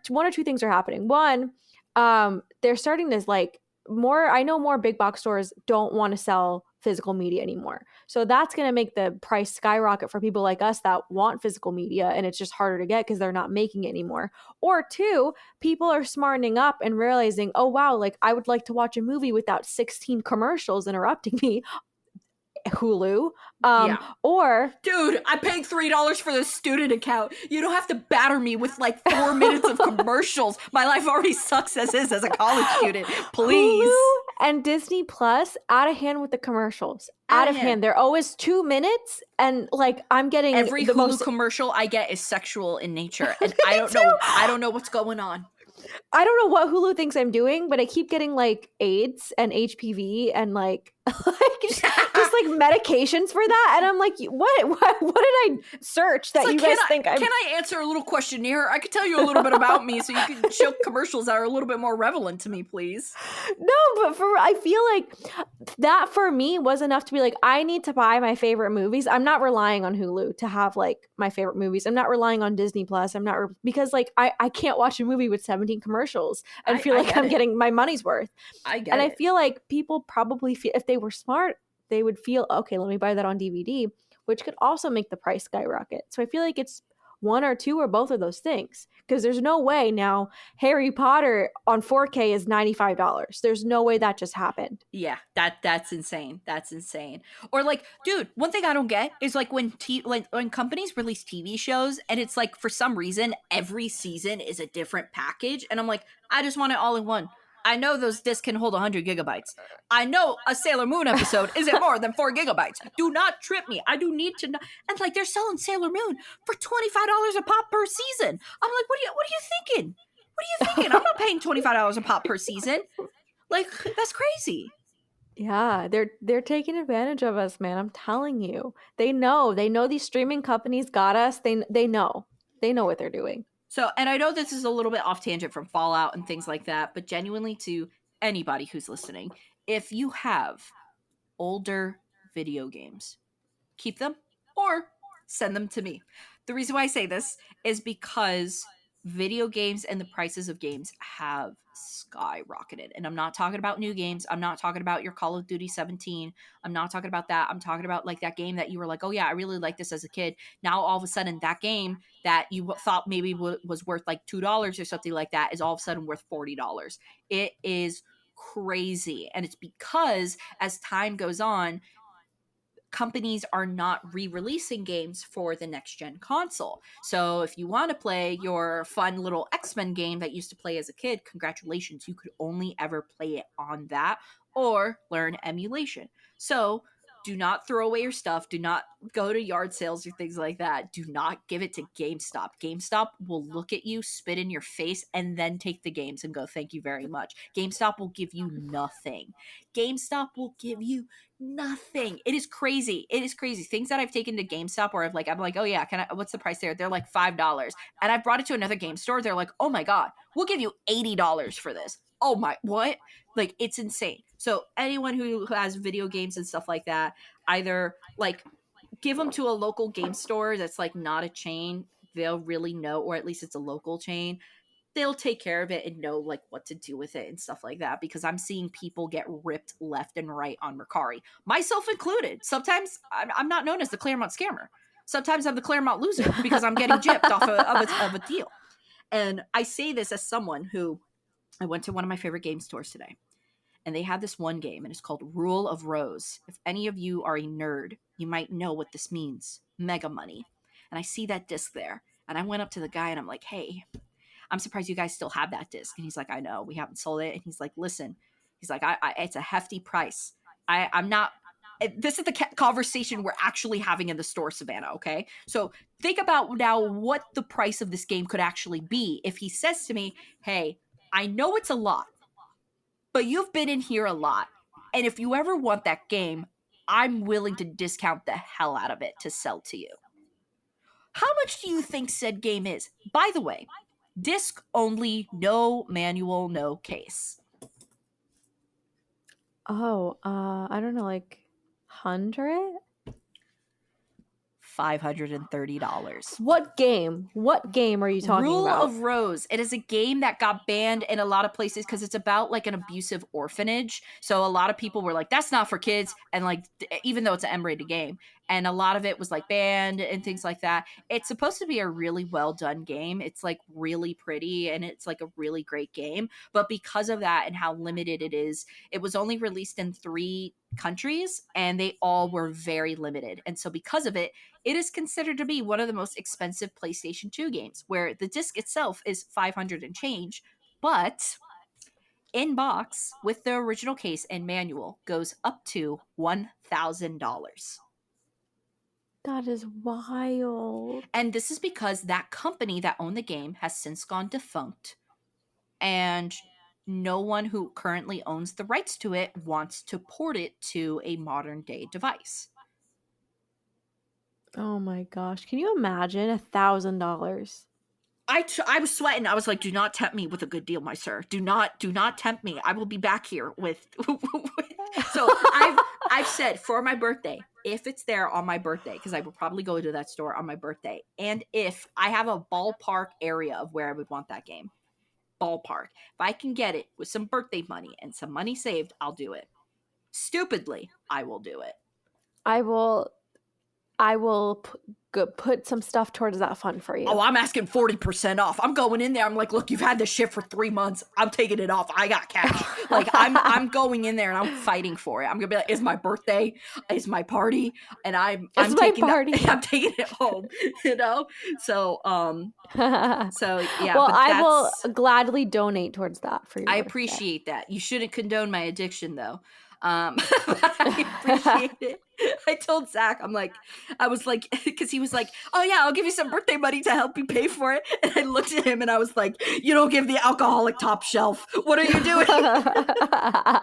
one or two things are happening. One, they're starting this like more. I know more big box stores don't want to sell physical media anymore, so that's going to make the price skyrocket for people like us that want physical media, and it's just harder to get because they're not making it anymore. Or two, people are smartening up and realizing, oh wow, like I would like to watch a movie without 16 commercials interrupting me. Hulu, yeah. or Dude, I paid $3 for the student account. You don't have to batter me with like 4 minutes of commercials. My life already sucks as is as a college student. Please. Hulu and Disney Plus out of hand with the commercials. Out Out of of hand. hand. They're always 2 minutes, and like I'm getting Every the Hulu most. commercial I get is sexual in nature, and Me I don't know. too. I don't know what's going on. I don't know what Hulu thinks I'm doing, but I keep getting like AIDS and HPV and like just like medications for that, and I'm like, what did I search that It's like, you guys think I'm? can I answer a little questionnaire? I could tell you a little bit about me, so you can show commercials that are a little bit more relevant to me, please. No, but I feel like that for me was enough to be like, I need to buy my favorite movies. I'm not relying on Hulu to have like my favorite movies. I'm not relying on Disney Plus. I'm not because like I can't watch a movie with 17 commercials and feel I like get I'm it. getting my money's worth. I get And I it. feel like people probably feel, if they were smart, they would feel, okay, let me buy that on DVD, which could also make the price skyrocket. So I feel like it's one or two or both of those things, because there's no way now Harry Potter on 4K is $95. There's no way that just happened. Yeah, that's insane. That's insane. Or like, dude, one thing I don't get is like when companies release TV shows, and it's like, for some reason every season is a different package, and I'm like, I just want it all in one. I know those discs can hold 100 gigabytes. I know a Sailor Moon episode isn't more than 4 gigabytes. Do not trip me. I do need to know. And like, they're selling Sailor Moon for $25 a pop per season. I'm like, what are you thinking? What are you thinking? I'm not paying $25 a pop per season. Like, that's crazy. Yeah, they're taking advantage of us, man. I'm telling you. They know. They know these streaming companies got us. They know. They know what they're doing. So, and I know this is a little bit off tangent from Fallout and things like that, but genuinely, to anybody who's listening, if you have older video games, keep them or send them to me. The reason why I say this is because video games and the prices of games have skyrocketed. And I'm not talking about new games. I'm not talking about your Call of Duty 17. I'm not talking about that. I'm talking about like that game that you were like, oh yeah, I really like this as a kid. Now all of a sudden that game that you thought maybe was worth like $2 or something like that is all of a sudden worth $40. It is crazy. And it's because as time goes on, companies are not re-releasing games for the next gen console. So if you want to play your fun little X-Men game that you used to play as a kid, congratulations, you could only ever play it on that or learn emulation. So do not throw away your stuff. Do not go to yard sales or things like that. Do not give it to GameStop. GameStop will look at you, spit in your face, and then take the games and go, thank you very much. GameStop will give you nothing. GameStop will give you nothing. It is crazy. It is crazy. Things that I've taken to GameStop where I'm like, oh yeah, what's the price there? They're like $5. And I've brought it to another game store. They're like, oh my God, we'll give you $80 for this. Oh my, what? Like, it's insane. So anyone who has video games and stuff like that, either like give them to a local game store that's like not a chain. They'll really know, or at least it's a local chain. They'll take care of it and know like what to do with it and stuff like that, because I'm seeing people get ripped left and right on Mercari, myself included. Sometimes I'm not known as the Claremont scammer. Sometimes I'm the Claremont loser because I'm getting gypped off of a deal. And I say this as someone who, I went to one of my favorite game stores today, and they had this one game, and it's called Rule of Rose. If any of you are a nerd, you might know what this means. Mega money. And I see that disc there, and I went up to the guy and I'm like, hey, I'm surprised you guys still have that disc. And he's like, I know, we haven't sold it. And he's like, listen, he's like, I it's a hefty price. I'm not, this is the conversation we're actually having in the store, Savanna. Okay. So think about now what the price of this game could actually be. If he says to me, hey, I know it's a lot, but you've been in here a lot. And if you ever want that game, I'm willing to discount the hell out of it to sell to you. How much do you think said game is? By the way, disc only, no manual, no case. Oh, I don't know, like 100? $530. What game? What game are you talking Rule about? of Rose. It is a game that got banned in a lot of places because it's about like an abusive orphanage. So a lot of people were like, that's not for kids. And like, even though it's an M-rated game, and a lot of it was like banned and things like that. It's supposed to be a really well done game. It's like really pretty and it's like a really great game. But because of that and how limited it is, it was only released in 3 countries and they all were very limited. And so because of it, it is considered to be one of the most expensive PlayStation 2 games, where the disc itself is $500 and change, but in box with the original case and manual goes up to $1,000. That is wild. And this is because that company that owned the game has since gone defunct, and no one who currently owns the rights to it wants to port it to a modern day device. Oh my gosh. Can you imagine $1,000? I was sweating. I was like, do not tempt me with a good deal, my sir. Do not tempt me. I will be back here with So I've said for my birthday, if it's there on my birthday, because I will probably go to that store on my birthday, and if I have a ballpark area of where I would want that game, ballpark, if I can get it with some birthday money and some money saved, I'll do it. Stupidly, I will do it. I will put some stuff towards that fund for you. Oh, I'm asking 40% off. I'm going in there. I'm like, look, you've had this shit for 3 months. I'm taking it off. I got cash. Like, I'm going in there and I'm fighting for it. I'm gonna be like, it's my birthday, it's my party, and I'm taking it home. You know. So yeah. Well, I will gladly donate towards that for you. I appreciate that. You shouldn't condone my addiction, though. I appreciate it. I told Zach, I was like, because he was like, oh yeah, I'll give you some birthday money to help you pay for it. And I looked at him and I was like, you don't give the alcoholic top shelf. What are you doing? I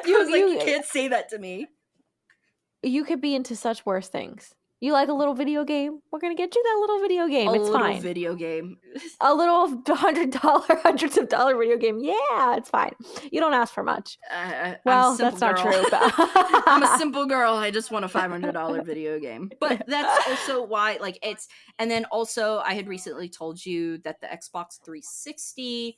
was like, you can't say that to me. You could be into such worse things. You like a little video game? We're gonna get you that little video game. A It's little fine. video game. A little hundreds of dollar video game. Yeah, it's fine. You don't ask for much. I'm a Well, simple that's not girl. true. But I'm a simple girl. I just want a $500 video game. But that's also why, like, it's. And then also, I had recently told you that the Xbox 360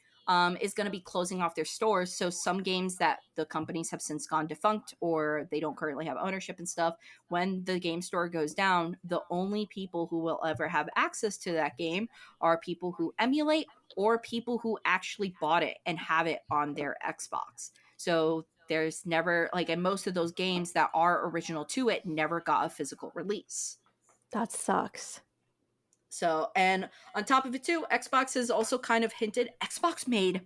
is going to be closing off their stores. So some games that the companies have since gone defunct or they don't currently have ownership and stuff, when the game store goes down, the only people who will ever have access to that game are people who emulate or people who actually bought it and have it on their Xbox. So there's never, like, and most of those games that are original to it never got a physical release. that sucks. So, and on top of it too, Xbox has also kind of hinted, Xbox made,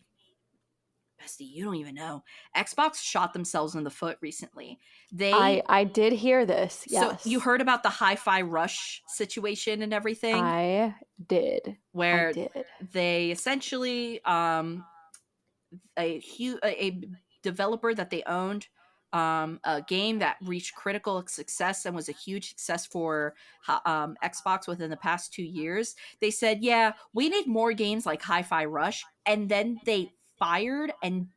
Bestie, you don't even know, Xbox shot themselves in the foot recently. I did hear this. Yes. So you heard about the Hi-Fi Rush situation and everything? I did. Where I did. they essentially a developer that they owned, a game that reached critical success and was a huge success for Xbox within the past 2 years. They said, yeah, we need more games like Hi-Fi Rush. And then they fired and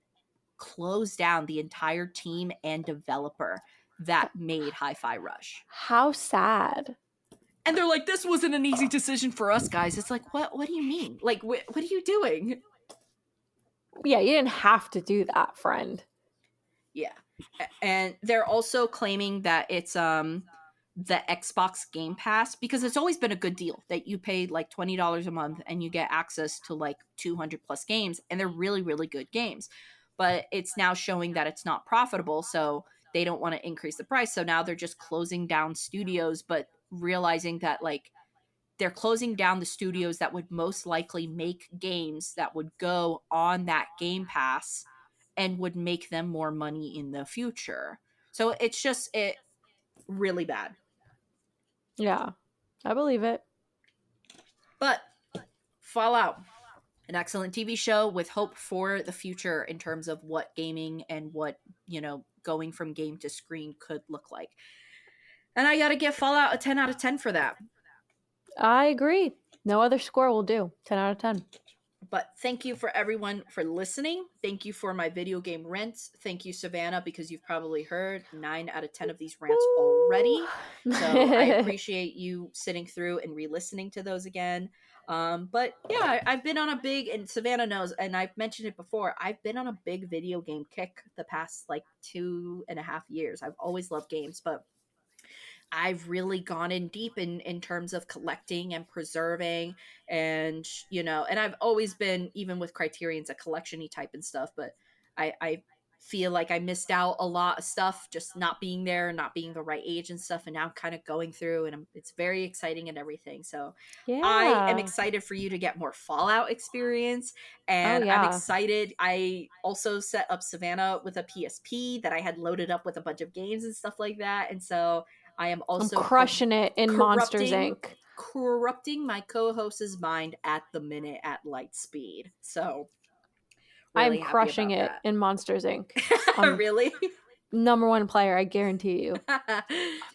closed down the entire team and developer that made Hi-Fi Rush. How sad. And they're like, this wasn't an easy decision for us, guys. It's like, what do you mean? Like, what are you doing? Yeah, you didn't have to do that, friend. Yeah. And they're also claiming that it's the Xbox Game Pass, because it's always been a good deal that you pay like $20 a month and you get access to like 200 plus games, and they're really, really good games. But it's now showing that it's not profitable, so they don't want to increase the price. So now they're just closing down studios, but realizing that, like, they're closing down the studios that would most likely make games that would go on that Game Pass and would make them more money in the future. So it's just really bad. Yeah, I believe it. But Fallout, an excellent TV show with hope for the future in terms of what gaming and what, going from game to screen could look like. And I got to give Fallout a 10 out of 10 for that. I agree. No other score will do. 10 out of 10. But thank you for everyone for listening. Thank you for my video game rants. Thank you, Savanna, because you've probably heard 9 out of 10 of these rants already. So I appreciate you sitting through and re-listening to those again. But yeah, I've been on a big, and Savanna knows, and I've mentioned it before, I've been on a big video game kick the past like 2.5 years. I've always loved games, but I've really gone in deep in terms of collecting and preserving, and and I've always been, even with Criterion's a collection-y type and stuff, but I feel like I missed out a lot of stuff just not being there, not being the right age and stuff, and now I'm kind of going through, and it's very exciting and everything. So I am Yeah. excited for you to get more Fallout experience, Oh, and I'm yeah. excited. I also set up Savannah with a PSP that I had loaded up with a bunch of games and stuff like that, and so I am I'm also crushing it in Monsters Inc. corrupting my co-host's mind at the minute at light speed. So I'm really happy crushing about it that. in Monsters Inc. I'm Really? #1 player, I guarantee you.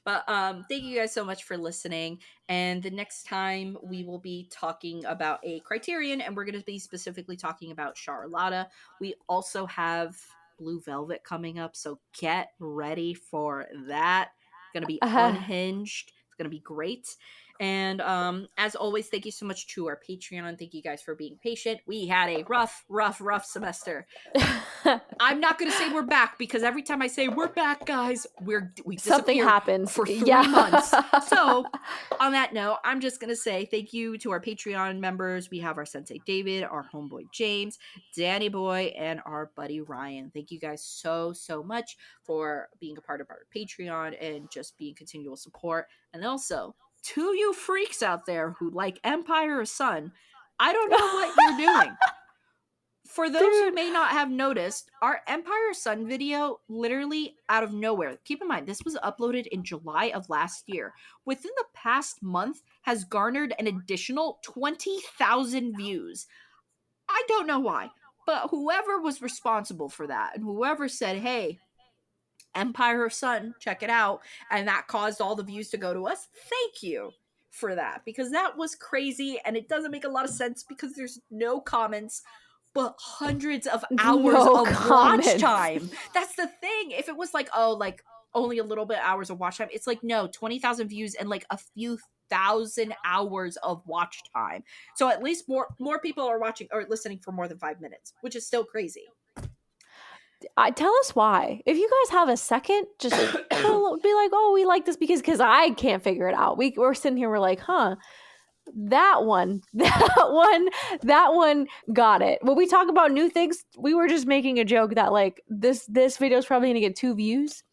But thank you guys so much for listening, and the next time we will be talking about a Criterion, and we're going to be specifically talking about Charlotta. We also have Blue Velvet coming up, so get ready for that. It's going to be unhinged. It's going to be great. And as always, thank you so much to our Patreon. Thank you guys for being patient. We had a rough semester. I'm not going to say we're back, because every time I say we're back, guys, we Something disappear happens for 3 yeah. months. So on that note, I'm just going to say thank you to our Patreon members. We have our Sensei David, our homeboy James, Danny Boy, and our buddy Ryan. Thank you guys so much for being a part of our Patreon and just being continual support. And also, to you freaks out there who like Empire Sun, I don't know what you're doing. For those who may not have noticed, our Empire Sun video, literally out of nowhere, keep in mind, this was uploaded in July of last year, within the past month has garnered an additional 20,000 views. I don't know why, but whoever was responsible for that, and whoever said, hey, Empire of Sun, check it out. And that caused all the views to go to us. Thank you for that, because that was crazy, and it doesn't make a lot of sense because there's no comments but hundreds of hours No of watch comments. time. That's the thing. If it was like, oh, like only a little bit hours of watch time, it's like, no, 20,000 views and like a few thousand hours of watch time. So at least more people are watching or listening for more than 5 minutes, which is still crazy. Tell us why. If you guys have a second, just be like, oh, we like this because I can't figure it out. We're sitting here, we're like, huh, that one, that one got it. When we talk about new things, we were just making a joke that like this video is probably gonna get 2 views,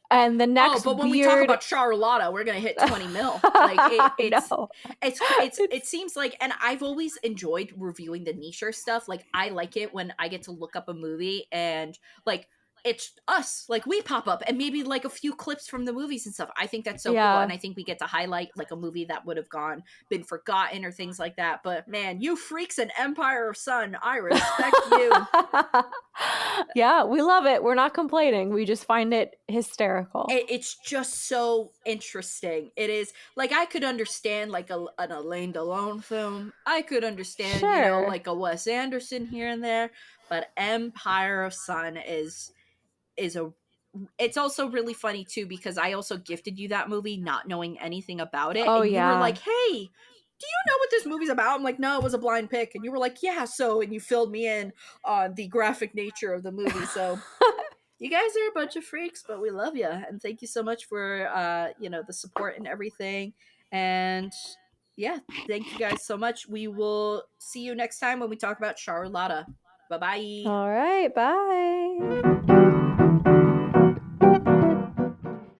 and the next but when we talk weird. about Charlotta, we're gonna hit 20 mil. Like it seems like, and I've always enjoyed reviewing the niche stuff. Like I like it when I get to look up a movie and like it's us, like we pop up and maybe like a few clips from the movies and stuff. I think that's so cool, Yeah. and I think we get to highlight like a movie that would have been forgotten or things like that. But man, you freaks in Empire of Sun, I respect you. Yeah, we love it. We're not complaining. We just find it hysterical. It's just so interesting. It is like I could understand like an Alain Delon film. I could understand, Sure. like a Wes Anderson here and there, but Empire of Sun is a it's also really funny too because I also gifted you that movie not knowing anything about it, Oh and you were yeah. like, "Hey, do you know what this movie's about?" I'm like, "No, it was a blind pick." And you were like, "Yeah, so," and you filled me in on the graphic nature of the movie. So you guys are a bunch of freaks, but we love you, and thank you so much for the support and everything. And yeah, thank you guys so much. We will see you next time when we talk about Charlotta. Bye bye. All right, bye.